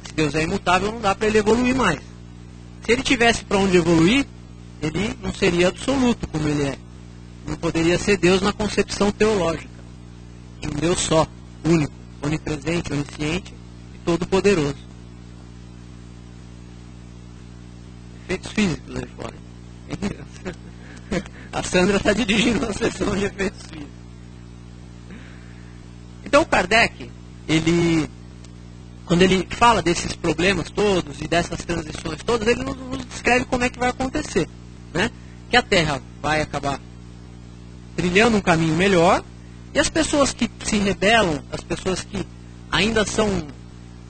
B: Se Deus é imutável, não dá para ele evoluir mais. Se ele tivesse para onde evoluir, ele não seria absoluto como ele é. Não poderia ser Deus na concepção teológica. De um Deus só, único, onipresente, onisciente e todo-poderoso. Efeitos físicos aí fora. A Sandra está dirigindo uma sessão de efeitos físicos. Então o Kardec, quando ele fala desses problemas todos e dessas transições todas, ele nos descreve como é que vai acontecer. Né? Que a Terra vai acabar trilhando um caminho melhor e as pessoas que se rebelam, as pessoas que ainda são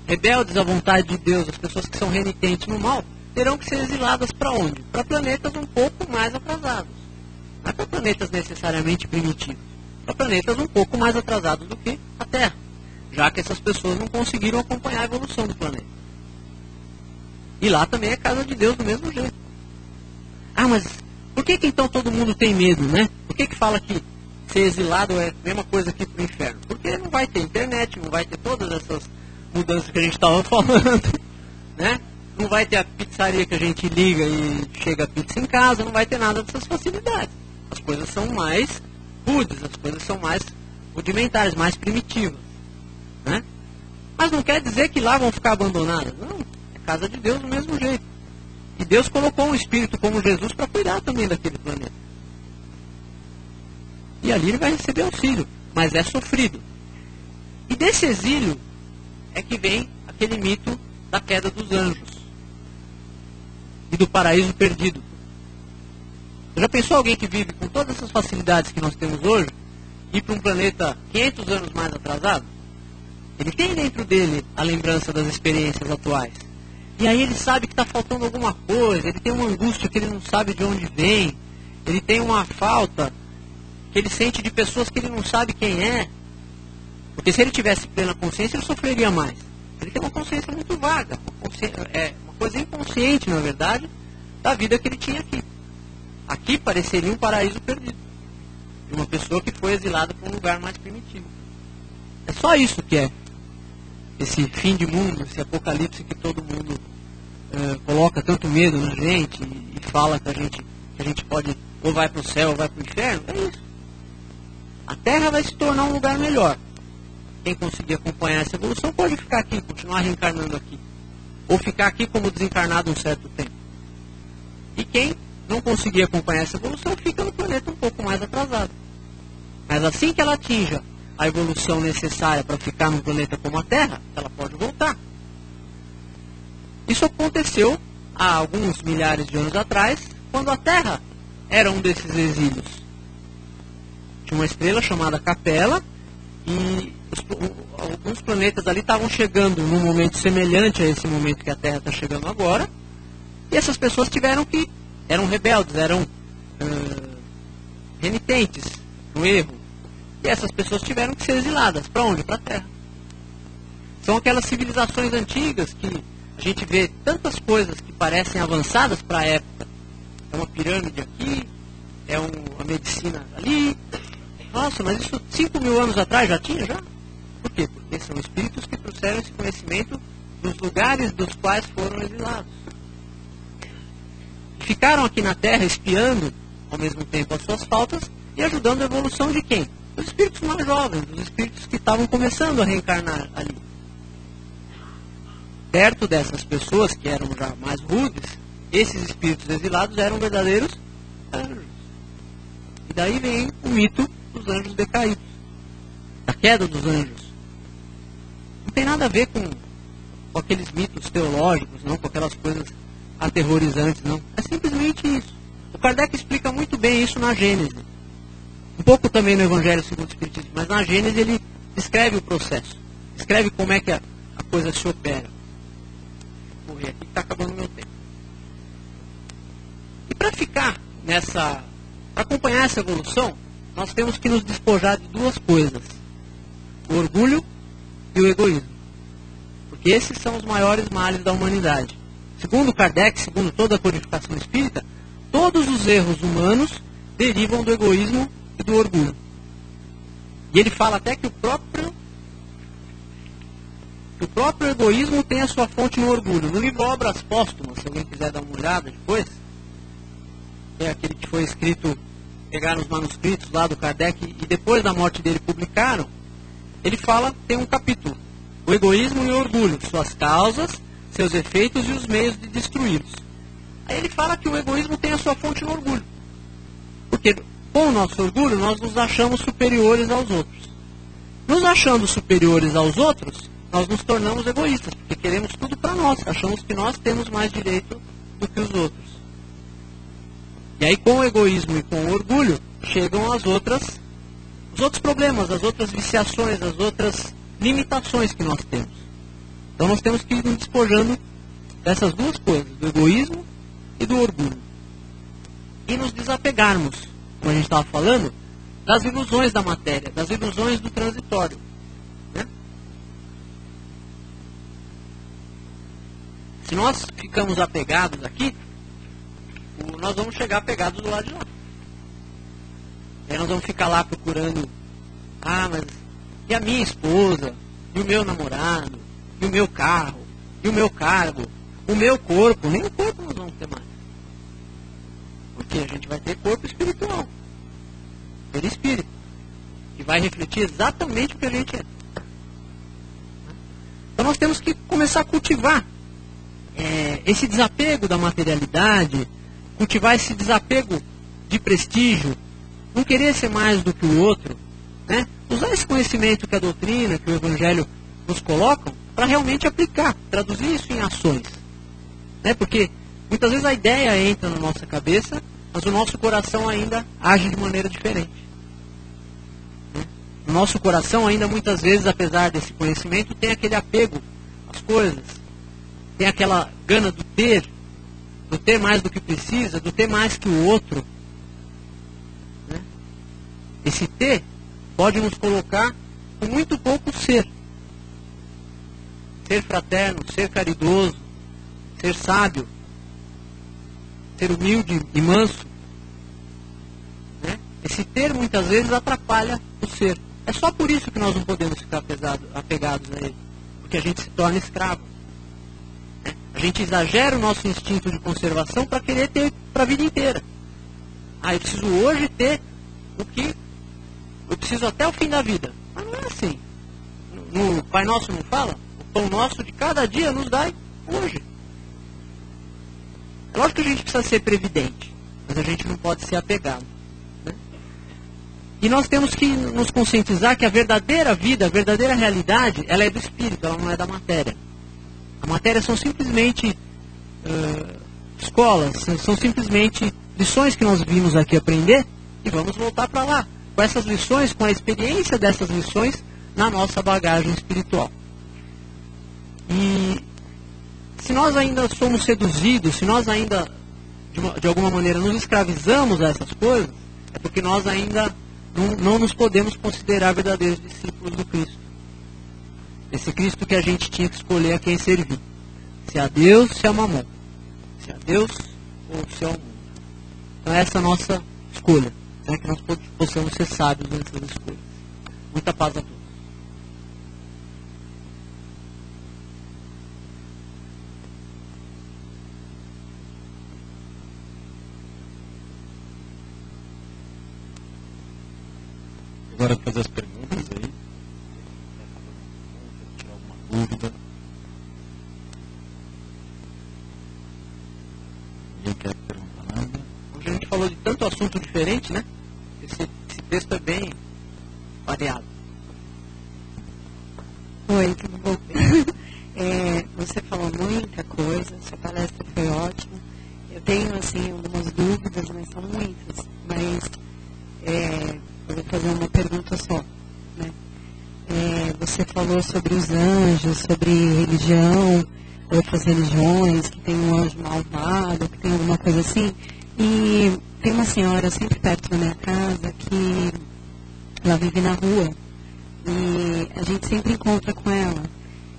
B: rebeldes à vontade de Deus, as pessoas que são renitentes no mal, terão que ser exiladas para onde? Para planetas um pouco mais atrasados. Não é para planetas necessariamente primitivos. Para planetas um pouco mais atrasados do que a Terra. Já que essas pessoas não conseguiram acompanhar a evolução do planeta. E lá também é casa de Deus do mesmo jeito. Ah, mas por que então todo mundo tem medo, né? Por que fala que ser exilado é a mesma coisa que ir para o inferno? Porque não vai ter internet, não vai ter todas essas mudanças que a gente estava falando, né? Não vai ter a pizzaria que a gente liga e chega a pizza em casa, não vai ter nada dessas facilidades. As coisas são mais rudes, as coisas são mais rudimentares, mais primitivas. Né? Mas não quer dizer que lá vão ficar abandonadas. Não, é casa de Deus do mesmo jeito. E Deus colocou um espírito como Jesus para cuidar também daquele planeta. E ali ele vai receber auxílio, mas é sofrido. E desse exílio é que vem aquele mito da queda dos anjos e do paraíso perdido. Já pensou alguém que vive com todas essas facilidades que nós temos hoje ir para um planeta 500 anos mais atrasado? Ele tem dentro dele a lembrança das experiências atuais. E aí ele sabe que está faltando alguma coisa, ele tem uma angústia que ele não sabe de onde vem, ele tem uma falta que ele sente de pessoas que ele não sabe quem é. Porque se ele tivesse plena consciência, ele sofreria mais. Ele tem uma consciência muito vaga, uma coisa inconsciente, na verdade, da vida que ele tinha aqui. Aqui pareceria um paraíso perdido, de uma pessoa que foi exilada para um lugar mais primitivo. É só isso que é esse fim de mundo, esse apocalipse que todo mundo coloca tanto medo na gente e fala que a gente pode ou vai para o céu ou vai para o inferno. É isso. A Terra vai se tornar um lugar melhor. Quem conseguir acompanhar essa evolução pode ficar aqui, continuar reencarnando aqui. Ou ficar aqui como desencarnado um certo tempo. E quem não conseguir acompanhar essa evolução fica no planeta um pouco mais atrasado. Mas assim que ela atinja a evolução necessária para ficar num planeta como a Terra, ela pode voltar. Isso aconteceu há alguns milhares de anos atrás, quando a Terra era um desses exílios. Tinha uma estrela chamada Capella, e alguns planetas ali estavam chegando num momento semelhante a esse momento que a Terra está chegando agora, e essas pessoas eram rebeldes, eram renitentes no erro, e essas pessoas tiveram que ser exiladas. Para onde? Para a Terra. São aquelas civilizações antigas que a gente vê tantas coisas que parecem avançadas para a época. É uma pirâmide aqui, é uma medicina ali. Nossa, mas isso 5.000 anos atrás já tinha? Já? Por quê? Porque são espíritos que trouxeram esse conhecimento dos lugares dos quais foram exilados. Ficaram aqui na Terra espiando, ao mesmo tempo, as suas faltas e ajudando a evolução de quem? Dos espíritos mais jovens, dos espíritos que estavam começando a reencarnar ali. Perto dessas pessoas, que eram já mais rudes, esses espíritos exilados eram verdadeiros anjos. E daí vem o mito dos anjos decaídos, da queda dos anjos. Não tem nada a ver com aqueles mitos teológicos, não, com aquelas coisas aterrorizantes, não. É simplesmente isso. O Kardec explica muito bem isso na Gênese. Um pouco também no Evangelho segundo o Espiritismo, mas na Gênese ele descreve o processo. Descreve como é que a coisa se opera. Vou correr aqui que está acabando o meu tempo. E para ficar para acompanhar essa evolução, nós temos que nos despojar de duas coisas: o orgulho e o egoísmo. Porque esses são os maiores males da humanidade. Segundo Kardec, segundo toda a codificação espírita, todos os erros humanos derivam do egoísmo e do orgulho. E ele fala até que o próprio egoísmo tem a sua fonte no orgulho. No livro Obras Póstumas, se alguém quiser dar uma olhada depois, é aquele que foi escrito, pegaram os manuscritos lá do Kardec e depois da morte dele publicaram, ele fala, tem um capítulo: o egoísmo e o orgulho, suas causas, seus efeitos e os meios de destruí-los. Aí ele fala que o egoísmo tem a sua fonte no orgulho. Porque com o nosso orgulho nós nos achamos superiores aos outros. Nos achando superiores aos outros, nós nos tornamos egoístas, porque queremos tudo para nós, achamos que nós temos mais direito do que os outros. E aí com o egoísmo e com o orgulho chegam os outros problemas, as outras viciações, as outras limitações que nós temos. Então nós temos que ir nos despojando dessas duas coisas, do egoísmo e do orgulho. E nos desapegarmos, como a gente estava falando, das ilusões da matéria, das ilusões do transitório. Né? Se nós ficamos apegados aqui, nós vamos chegar apegados do lado de lá. E aí nós vamos ficar lá procurando, mas e a minha esposa, e o meu namorado, e o meu carro, e o meu cargo, o meu corpo, nem o corpo nós vamos ter mais. Porque a gente vai ter corpo espiritual, perispírito, que vai refletir exatamente o que a gente é. Então nós temos que começar a cultivar esse desapego da materialidade, cultivar esse desapego de prestígio, não querer ser mais do que o outro, né? Usar esse conhecimento que a doutrina, que o Evangelho nos colocam, para realmente aplicar, traduzir isso em ações. Né? Porque muitas vezes a ideia entra na nossa cabeça, mas o nosso coração ainda age de maneira diferente. Né? no nosso coração ainda muitas vezes, apesar desse conhecimento, tem aquele apego às coisas, tem aquela gana do ter mais do que precisa, do ter mais que o outro. Né? Esse ter pode nos colocar com muito pouco ser. Ser fraterno, ser caridoso, ser sábio, ser humilde e manso. Né? Esse ter muitas vezes atrapalha o ser. É só por isso que nós não podemos ficar apegados a ele. Porque a gente se torna escravo. Né? A gente exagera o nosso instinto de conservação para querer ter para a vida inteira. Eu preciso hoje ter o que eu preciso até o fim da vida. Mas não é assim. No Pai Nosso não fala? O pão nosso de cada dia nos dai hoje. É lógico que a gente precisa ser previdente, mas a gente não pode ser apegado. Né? E nós temos que nos conscientizar que a verdadeira vida, a verdadeira realidade, ela é do espírito, ela não é da matéria. A matéria são simplesmente escolas, são simplesmente lições que nós vimos aqui aprender e vamos voltar para lá. Com essas lições, com a experiência dessas lições na nossa bagagem espiritual. E se nós ainda somos seduzidos, se nós ainda, de alguma maneira, nos escravizamos a essas coisas, é porque nós ainda não nos podemos considerar verdadeiros discípulos do Cristo. Esse Cristo que a gente tinha que escolher a quem servir. Se a Deus, se a Mamon. Se a Deus ou se ao mundo. Então essa é a nossa escolha. Né? Que nós possamos ser sábios nessas escolhas. Muita paz a todos.
A: Agora fazer as perguntas aí. Tirar alguma dúvida. Ninguém quer perguntar nada.
B: Hoje a gente falou de tanto assunto diferente, né? Esse texto é bem variado.
C: Oi, tudo bom? Você falou muita coisa, sua palestra foi ótima. Eu tenho, assim, algumas dúvidas, mas são muitas. Mas eu vou fazer uma pergunta só. Né? Você falou sobre os anjos, sobre religião, outras religiões, que tem um anjo malvado, que tem alguma coisa assim. E tem uma senhora sempre perto da minha casa que ela vive na rua. E a gente sempre encontra com ela.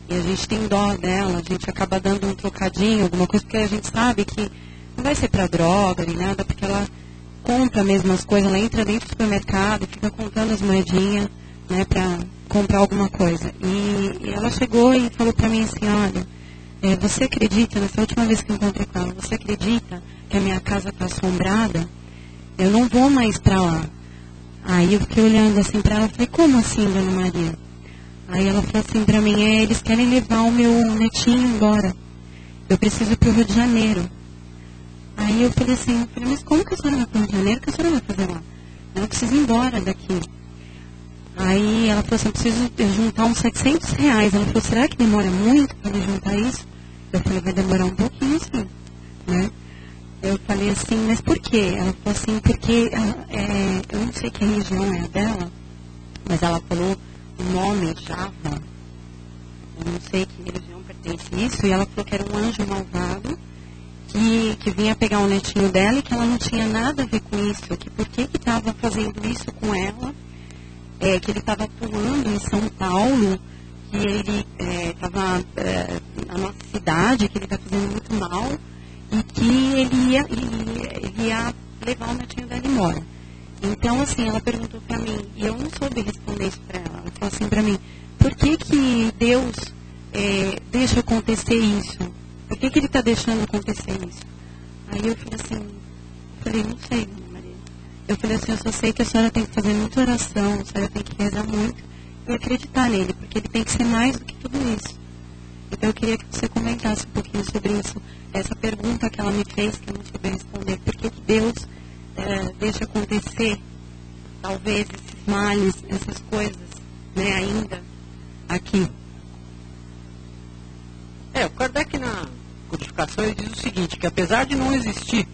C: E a gente tem dó dela, a gente acaba dando um trocadinho, alguma coisa, porque a gente sabe que não vai ser para droga nem nada, porque ela compra mesmo as coisas, ela entra dentro do supermercado e fica contando as moedinhas, né, para comprar alguma coisa. E ela chegou e falou para mim assim, olha, você acredita, nessa última vez que eu encontrei com ela, você acredita que a minha casa está assombrada? Eu não vou mais para lá. Aí eu fiquei olhando assim para ela e falei, como assim, dona Maria? Aí ela falou assim para mim, eles querem levar o meu netinho embora. Eu preciso ir para o Rio de Janeiro. Aí eu falei assim, mas como que a senhora vai para o Rio de Janeiro? O que a senhora vai fazer lá? Ela precisa ir embora daqui. Aí ela falou assim, eu preciso juntar uns R$700. Ela falou, será que demora muito para me juntar isso? Eu falei, vai demorar um pouquinho sim, né? Eu falei assim, mas por quê? Ela falou assim, porque eu não sei que religião é a dela, mas ela falou o nome Java, eu não sei que religião pertence isso, e ela falou que era um anjo malvado que vinha pegar o netinho dela e que ela não tinha nada a ver com isso, que por que estava fazendo isso com ela, que ele estava atuando em São Paulo, que ele estava na nossa cidade, que ele está fazendo muito mal, e que ele ia levar o netinho dela embora. Então, assim, ela perguntou para mim, e eu não soube responder isso para ela. Ela falou assim para mim, por que Deus deixa acontecer isso? Por que ele está deixando acontecer isso? Aí eu falei, não sei, dona Maria. Eu falei assim, eu só sei que a senhora tem que fazer muita oração, a senhora tem que rezar muito e acreditar nele, porque ele tem que ser mais do que tudo isso. Então eu queria que você comentasse um pouquinho sobre isso. Essa pergunta que ela me fez, que eu não soube responder, por que Deus deixa acontecer, talvez, esses males, essas coisas, né, ainda aqui.
B: O Kardec na codificação ele diz o seguinte, que apesar de não existir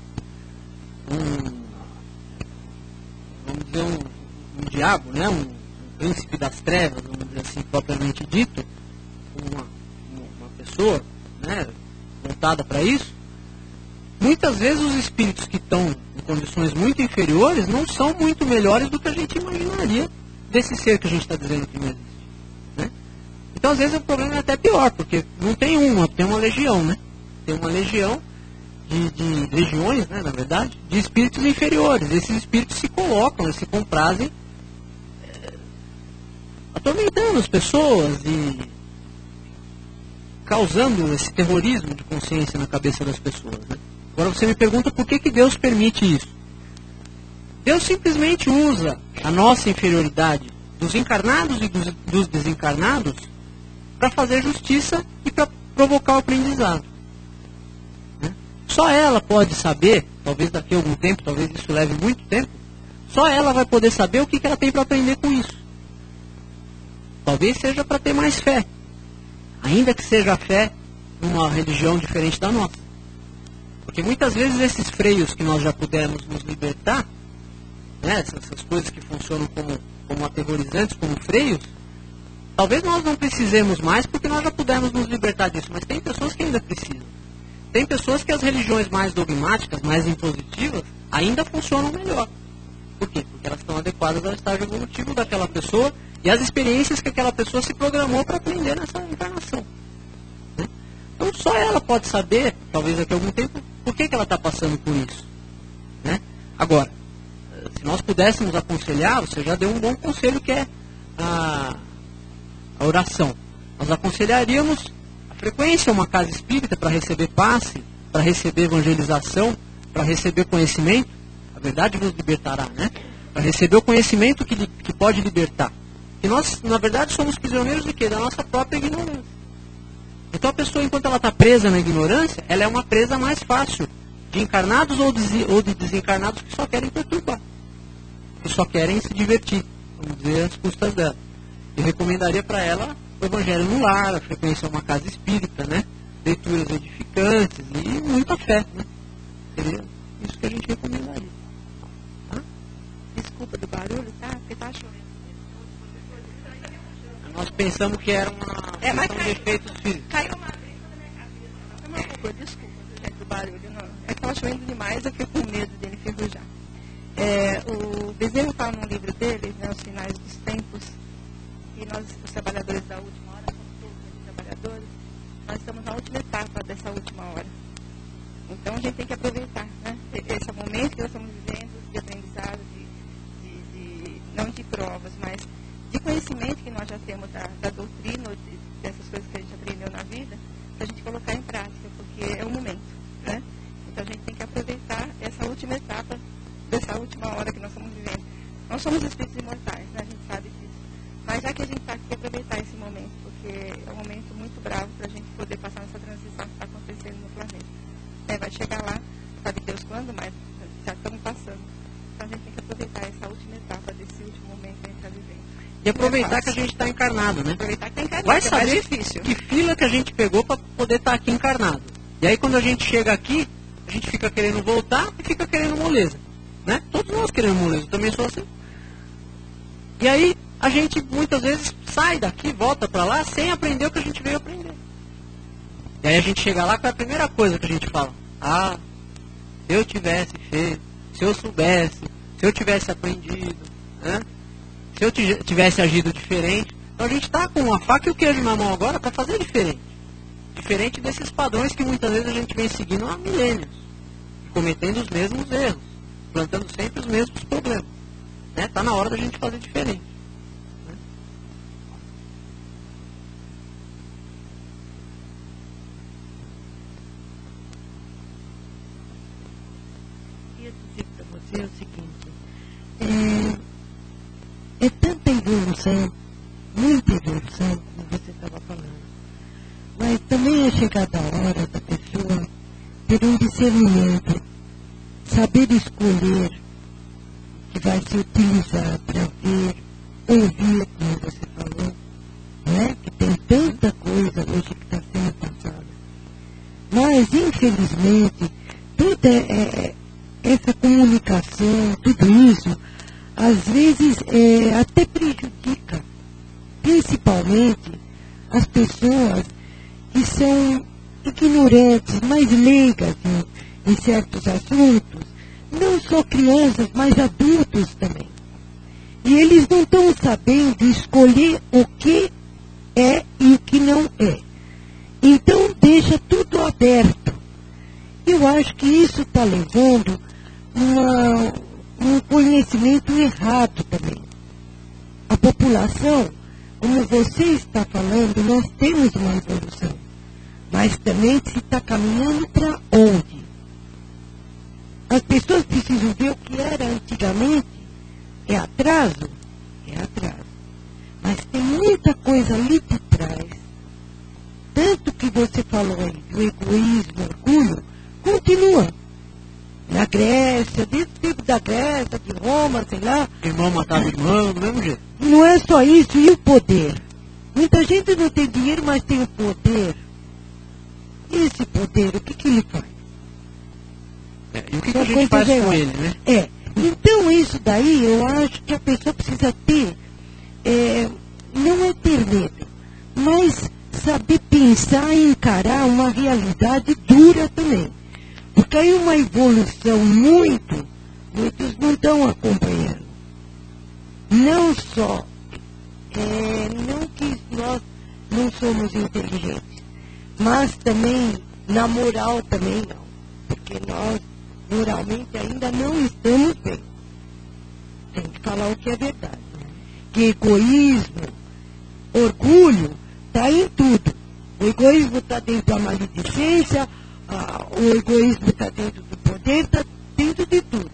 B: um diabo, né, um príncipe das trevas, vamos dizer assim, propriamente dito, uma pessoa, né, voltada para isso, muitas vezes os espíritos que estão em condições muito inferiores não são muito melhores do que a gente imaginaria desse ser que a gente está dizendo que não existe. Né? Então, às vezes, o problema é até pior, porque não tem uma, tem uma legião, né? Tem uma legião de legiões, né, na verdade, de espíritos inferiores. Esses espíritos se colocam, se comprazem, atormentando as pessoas e causando esse terrorismo de consciência na cabeça das pessoas. Né? Agora você me pergunta por que Deus permite isso. Deus simplesmente usa a nossa inferioridade dos encarnados e dos desencarnados para fazer justiça e para provocar o aprendizado. Né? Só ela pode saber, talvez daqui a algum tempo, talvez isso leve muito tempo, só ela vai poder saber o que ela tem para aprender com isso. Talvez seja para ter mais fé, ainda que seja a fé numa religião diferente da nossa. Porque muitas vezes esses freios que nós já pudemos nos libertar, né, essas coisas que funcionam como aterrorizantes, como freios, talvez nós não precisemos mais porque nós já pudemos nos libertar disso, mas tem pessoas que ainda precisam. Tem pessoas que as religiões mais dogmáticas, mais impositivas, ainda funcionam melhor. Por quê? Porque elas estão adequadas ao estágio evolutivo daquela pessoa e às experiências que aquela pessoa se programou para aprender nessa encarnação. Né? Então só ela pode saber, talvez daqui a algum tempo, por que ela está passando por isso. Né? Agora, se nós pudéssemos aconselhar, você já deu um bom conselho que é a oração. Nós aconselharíamos a frequência a uma casa espírita para receber passe, para receber evangelização, para receber conhecimento. A verdade vos libertará, né? Para receber o conhecimento que pode libertar. E nós, na verdade, somos prisioneiros de quê? Da nossa própria ignorância. Então a pessoa, enquanto ela está presa na ignorância, ela é uma presa mais fácil de encarnados ou de desencarnados que só querem perturbar. Que só querem se divertir, vamos dizer, às custas dela. Eu recomendaria para ela o Evangelho no lar, a frequência a uma casa espírita, né? Leituras edificantes e muita fé. Né? Seria isso que a gente recomendaria. Tá?
C: Desculpa do barulho, tá? Porque tá chovendo.
B: Nós pensamos que era uma questão de efeitos físicos.
C: Caiu uma vez na minha cabeça. Desculpa, gente, do barulho. Não. É que tava chovendo demais, eu fiquei com medo dele enferrujar. O Bezerra fala num livro dele, né, Os Sinais dos Tempos, e nós, os trabalhadores da última hora, somos todos os trabalhadores, nós estamos na última etapa dessa última hora. Então a gente tem que aproveitar, né, esse momento que nós estamos vivendo de aprendizado, não de provas, mas de conhecimento que nós já temos da doutrina, dessas coisas que a gente aprendeu na vida, para a gente colocar em prática, porque é o momento. Né? Então a gente tem que aproveitar essa última etapa dessa última hora que nós estamos vivendo. Nós somos espíritos imortais, né? A gente sabe disso. Mas já que a gente está aqui, aproveitar esse momento, porque é um momento muito bravo para a gente poder passar nessa transição que está acontecendo no planeta. Vai chegar lá, sabe Deus quando, mas já estamos passando. Então a gente tem que aproveitar essa última etapa desse último momento que a gente está vivendo.
B: E aproveitar que a gente está encarnado, né?
C: Aproveitar que está encarnado.
B: Vai saber que fila que a gente pegou para poder estar aqui encarnado. E aí quando a gente chega aqui, a gente fica querendo voltar e fica querendo moleza. Né? Todos nós queremos moleza, eu também sou assim. E aí a gente muitas vezes sai daqui, volta para lá, sem aprender o que a gente veio aprender. E aí a gente chega lá, qual é a primeira coisa que a gente fala? Ah, se eu tivesse feito, se eu soubesse, se eu tivesse aprendido, né? Se eu tivesse agido diferente. Então a gente está com a faca e o queijo na mão agora para fazer diferente. Diferente desses padrões que muitas vezes a gente vem seguindo há milênios, cometendo os mesmos erros, plantando sempre os mesmos problemas. Está na hora da gente fazer diferente. Né?
C: Eu dizer para você o seguinte, é tanta evolução, muita evolução, como você estava falando, mas também é chegada a hora da pessoa ter um discernimento, saber escolher que vai se utilizar para ver, ouvir, como você falou, né? Que tem tanta coisa hoje que está sendo passada. Mas, infelizmente, toda essa comunicação, tudo isso,
D: às vezes até prejudica, principalmente as pessoas que são ignorantes, mais leigas em certos assuntos, não só crianças, mas adultos também. E eles não estão sabendo escolher o que é e o que não é. Então deixa tudo aberto. Eu acho que isso está levando um conhecimento errado também. A população, como você está falando, nós temos uma evolução. Mas também se está caminhando para onde? As pessoas precisam ver o que era antigamente. É atraso? É atraso. Mas tem muita coisa ali por trás. Tanto que você falou aí do egoísmo, orgulho, continua. Na Grécia, desde o tempo da Grécia, de Roma, sei lá.
B: Irmão matava irmão, do mesmo jeito.
D: Não é só isso, e o poder? Muita gente não tem dinheiro, mas tem o poder. E esse poder, o que ele faz?
B: E o que a gente faz com ele, né?
D: Então isso daí eu acho que a pessoa precisa ter, não é ter medo, mas saber pensar e encarar uma realidade dura também. Porque aí uma evolução muitos não estão acompanhando. Não só, não que nós não somos inteligentes, mas também na moral também não. Porque nós moralmente ainda não estamos bem. Tem que falar o que é verdade. Que egoísmo, orgulho, está em tudo. O egoísmo está dentro da maledicência, o egoísmo está dentro do poder, está dentro de tudo.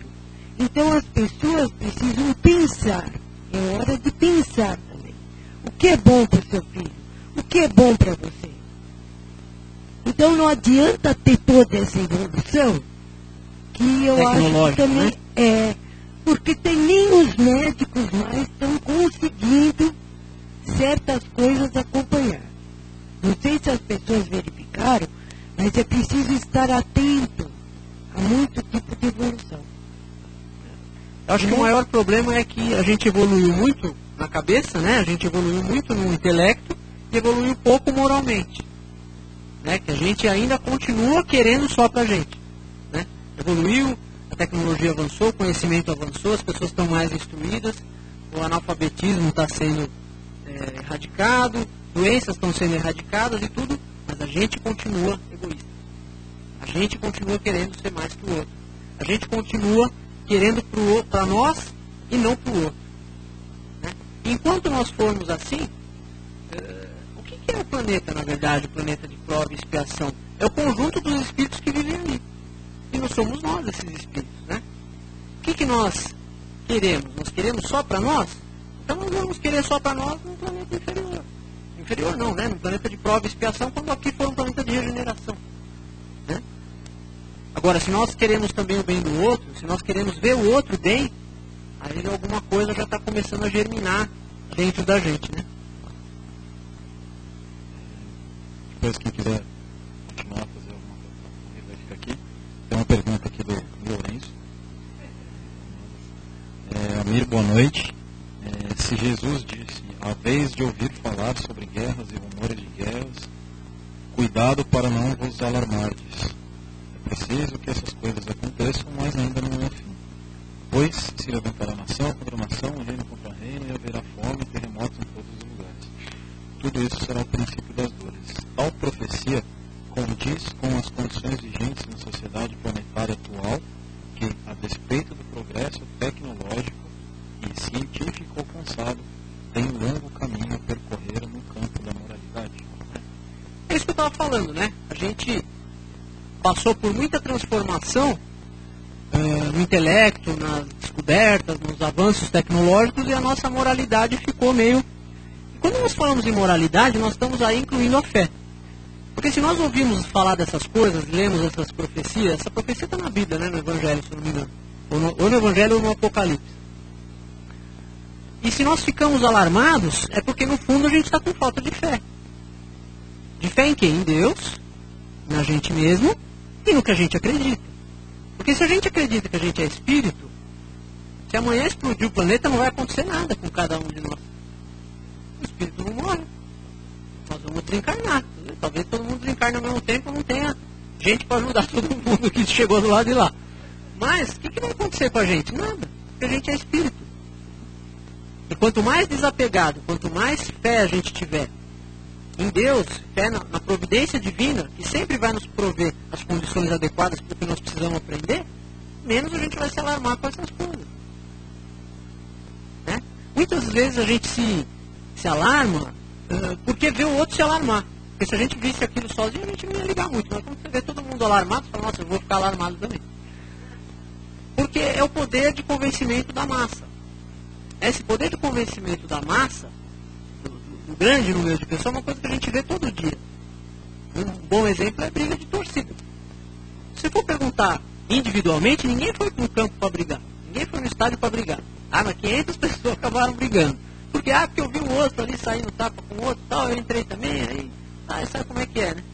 D: Então as pessoas precisam pensar. É hora de pensar também. O que é bom para o seu filho? O que é bom para você? Então não adianta ter toda essa evolução, que eu acho que também porque tem nem os médicos mais estão conseguindo certas coisas acompanhar. Não sei se as pessoas verificaram, mas é preciso estar atento a muito tipo de evolução.
B: Eu acho que o maior problema é que a gente evoluiu muito na cabeça, né? A gente evoluiu muito no intelecto e evoluiu pouco moralmente. Né? Que a gente ainda continua querendo só pra gente. Né? Evoluiu, a tecnologia avançou, o conhecimento avançou, as pessoas estão mais instruídas, o analfabetismo está sendo erradicado, doenças estão sendo erradicadas e tudo, mas a gente continua egoísta. A gente continua querendo ser mais que o outro. A gente continua querendo para nós e não para o outro. Né? Enquanto nós formos assim, o que é o planeta, na verdade, o planeta de prova e expiação? É o conjunto dos espíritos que vivem ali. E não somos nós esses espíritos. Né? O que nós queremos? Nós queremos só para nós? Então nós vamos querer só para nós num planeta inferior. Inferior não, né? Num planeta de prova e expiação, quando aqui for um planeta de regeneração. Né? Agora, se nós queremos também o bem do outro, se nós queremos ver o outro bem, aí alguma coisa já está começando a germinar dentro da gente, né?
A: Depois, quem quiser continuar a fazer alguma coisa, vai ficar aqui. Tem uma pergunta aqui do Lourenço. Amir, boa noite. Se Jesus disse, à vez de ouvir falar sobre guerras e rumores de guerras, cuidado para não vos alarmardes. É preciso que essas coisas aconteçam, mas ainda não é o fim. Pois se levantará nação contra nação, reino contra reino, e haverá fome e terremotos em todos os lugares. Tudo isso será o princípio das dores. Tal profecia condiz com as condições vigentes na sociedade planetária atual, que, a despeito do progresso tecnológico e científico alcançado, tem um longo caminho a percorrer no campo da moralidade.
B: É isso que eu estava falando, né? A gente passou por muita transformação no intelecto, nas descobertas, nos avanços tecnológicos, e a nossa moralidade ficou meio... Quando nós falamos em moralidade, nós estamos aí incluindo a fé. Porque se nós ouvimos falar dessas coisas, lemos essas profecias, essa profecia está na Bíblia, né, no Evangelho, se não me engano. Ou no Evangelho ou no Apocalipse. E se nós ficamos alarmados, é porque no fundo a gente está com falta de fé. De fé em quem? Em Deus, na gente mesmo e no que a gente acredita. Porque se a gente acredita que a gente é espírito, Se amanhã explodir o planeta, não vai acontecer nada com cada um de nós. O espírito não morre. Nós vamos desencarnar. Talvez todo mundo desencarne ao mesmo tempo, não tenha gente para ajudar todo mundo que chegou do lado de lá. Mas, o que vai acontecer com a gente? Nada. Porque a gente é espírito. E quanto mais desapegado, quanto mais fé a gente tiver em Deus, fé na providência divina, que sempre vai nos prover as condições adequadas para o que nós precisamos aprender, menos a gente vai se alarmar com essas coisas. Né? Muitas vezes a gente se alarma porque vê o outro se alarmar. Porque se a gente visse aquilo sozinho, a gente não ia ligar muito. Mas quando você vê todo mundo alarmado, você fala, nossa, eu vou ficar alarmado também. Porque é o poder de convencimento da massa. Esse poder de convencimento da massa, do grande número de pessoas, é uma coisa que a gente vê todo dia. Um bom exemplo é a briga de torcida. Se for perguntar individualmente, ninguém foi para o campo para brigar. Ninguém foi no estádio para brigar. Ah, mas 500 pessoas acabaram brigando. Porque eu vi o outro ali saindo tapa com o outro, tal, eu entrei também, aí sabe como é que é, né?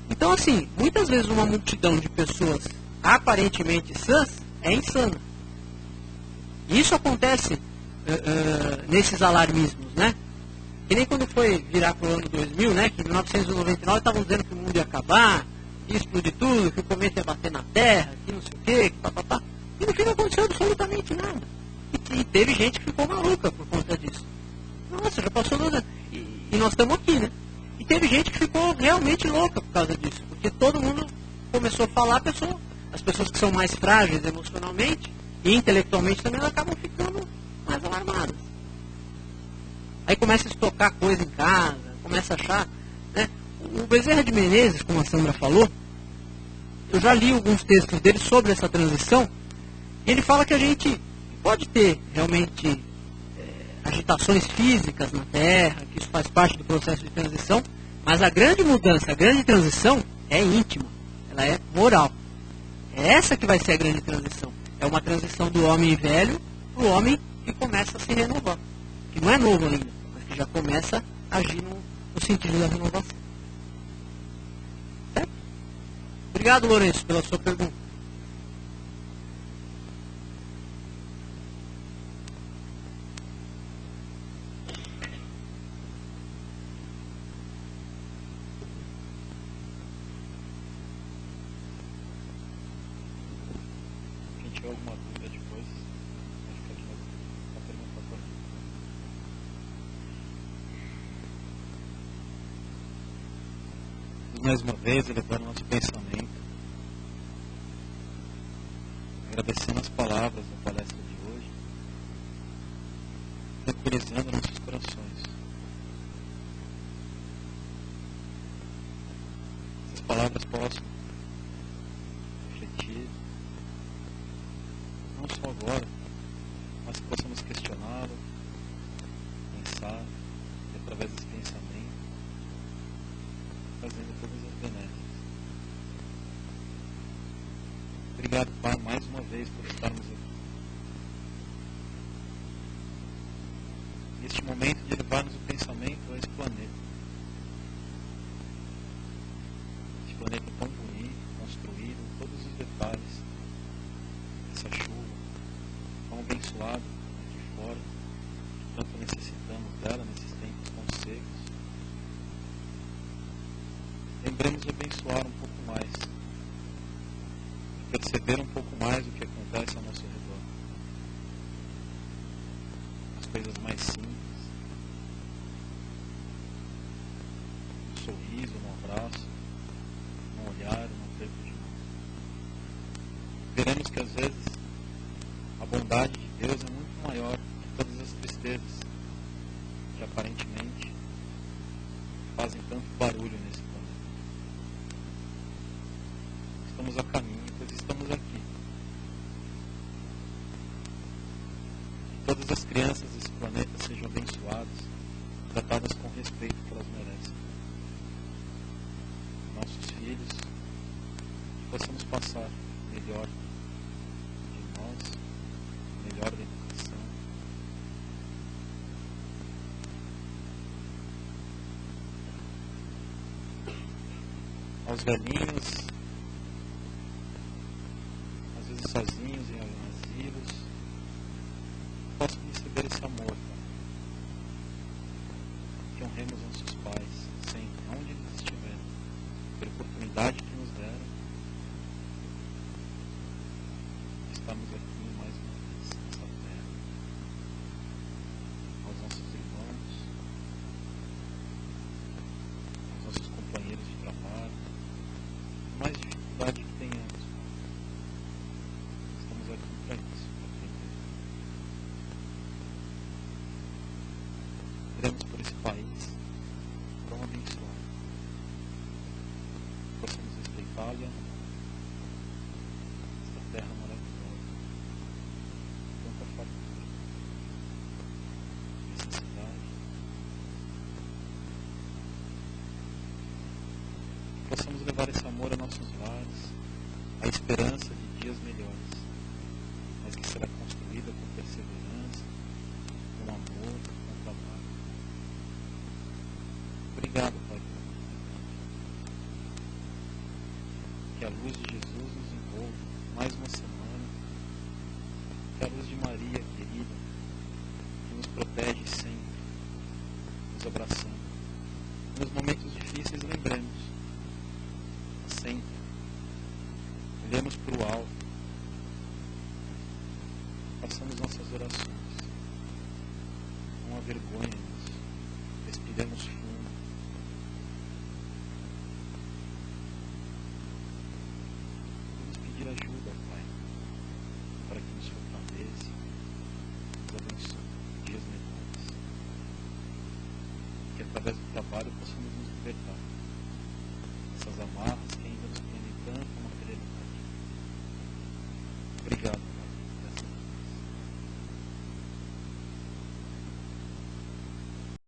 B: Então, assim, muitas vezes uma multidão de pessoas aparentemente sãs é insana. E isso acontece nesses alarmismos, né? Que nem quando foi virar para o ano 2000, né? Que em 1999 estavam dizendo que o mundo ia acabar, que ia explodir tudo, que o cometa ia bater na Terra, que não sei o quê, que papapá. E no fim não aconteceu absolutamente nada. E teve gente que ficou maluca por conta disso. Nossa, já passou nada. E nós estamos aqui, né? E teve gente que ficou realmente louca por causa disso. Porque todo mundo começou a falar, as pessoas que são mais frágeis emocionalmente e intelectualmente também, elas acabam ficando mais alarmadas. Aí começa a estocar coisa em casa, começa a achar, né? O Bezerra de Menezes, como a Sandra falou, eu já li alguns textos dele sobre essa transição, e ele fala que a gente pode ter realmente agitações físicas na Terra, que isso faz parte do processo de transição, mas a grande mudança, a grande transição é íntima, ela é moral. É essa que vai ser a grande transição. É uma transição do homem velho para o homem que começa a se renovar. Que não é novo ainda, mas que já começa a agir no sentido da renovação. Certo? Obrigado, Lourenço, pela sua pergunta.
A: Alguma dúvida depois, vai ficar de novo a pergunta para mim. Mais uma vez, elevar o nosso pensamento, agradecendo as palavras da palestra de hoje, tranquilizando nossos corações. Essas palavras possam refletir não só agora, mas que possamos questioná-lo, pensar, e através desse pensamento, fazendo todas as benesses. Obrigado, Pai, mais uma vez por estarmos aqui. Neste momento de levarmos o pensamento a esse planeta. Este planeta tão bonito, construído, todos os detalhes, essa chuva, tão abençoado aqui fora, tanto necessitamos dela nesses tempos tão secos. Lembremos de abençoar um pouco mais, de perceber um pouco mais o que acontece ao nosso redor. As coisas mais simples, um sorriso, um abraço, um olhar, um aperto de mão. Veremos que às vezes a bondade de Deus é muito maior que todas as tristezas que aparentemente fazem tanto barulho nesse planeta. Estamos a caminho, pois estamos aqui. Que todas as crianças desse planeta sejam abençoadas, tratadas com respeito que elas merecem. Nossos filhos, que possamos passar melhor de nós, melhor da educação. Aos velhinhos, às vezes sozinhos em asilos, viver esse amor, Pai. Que honremos nossos pais sempre, onde eles estiverem, pela oportunidade que nos deram. Estamos aqui mais uma vez nessa terra. Aos nossos irmãos, aos nossos companheiros de trabalho, por mais dificuldade que tenhamos, estamos aqui para isso, para aprender. Oremos por esse país, tão abençoado. Possamos respeitá-lo e amar esta terra maravilhosa, tanta fartura, necessidade. Possamos levar esse amor a nossos lares, a esperança de dias melhores, mas que será construída com perseverança, com amor, com trabalho. Obrigado, Pai, pela oportunidade. Que a luz de Jesus nos envolva mais uma semana. Que a luz de Maria, querida, que nos protege sempre, nos abraçando. Nos momentos difíceis, lembremos sempre. Olhemos para o alto. Façamos nossas orações. Não há vergonha nisso. Respiremos fundo. Vamos pedir ajuda ao Pai, para que nos fortaleça, nos abençoe dias melhores. Que através do trabalho possamos nos libertar dessas amarras que ainda nos prendem tanto à materialidade. Obrigado.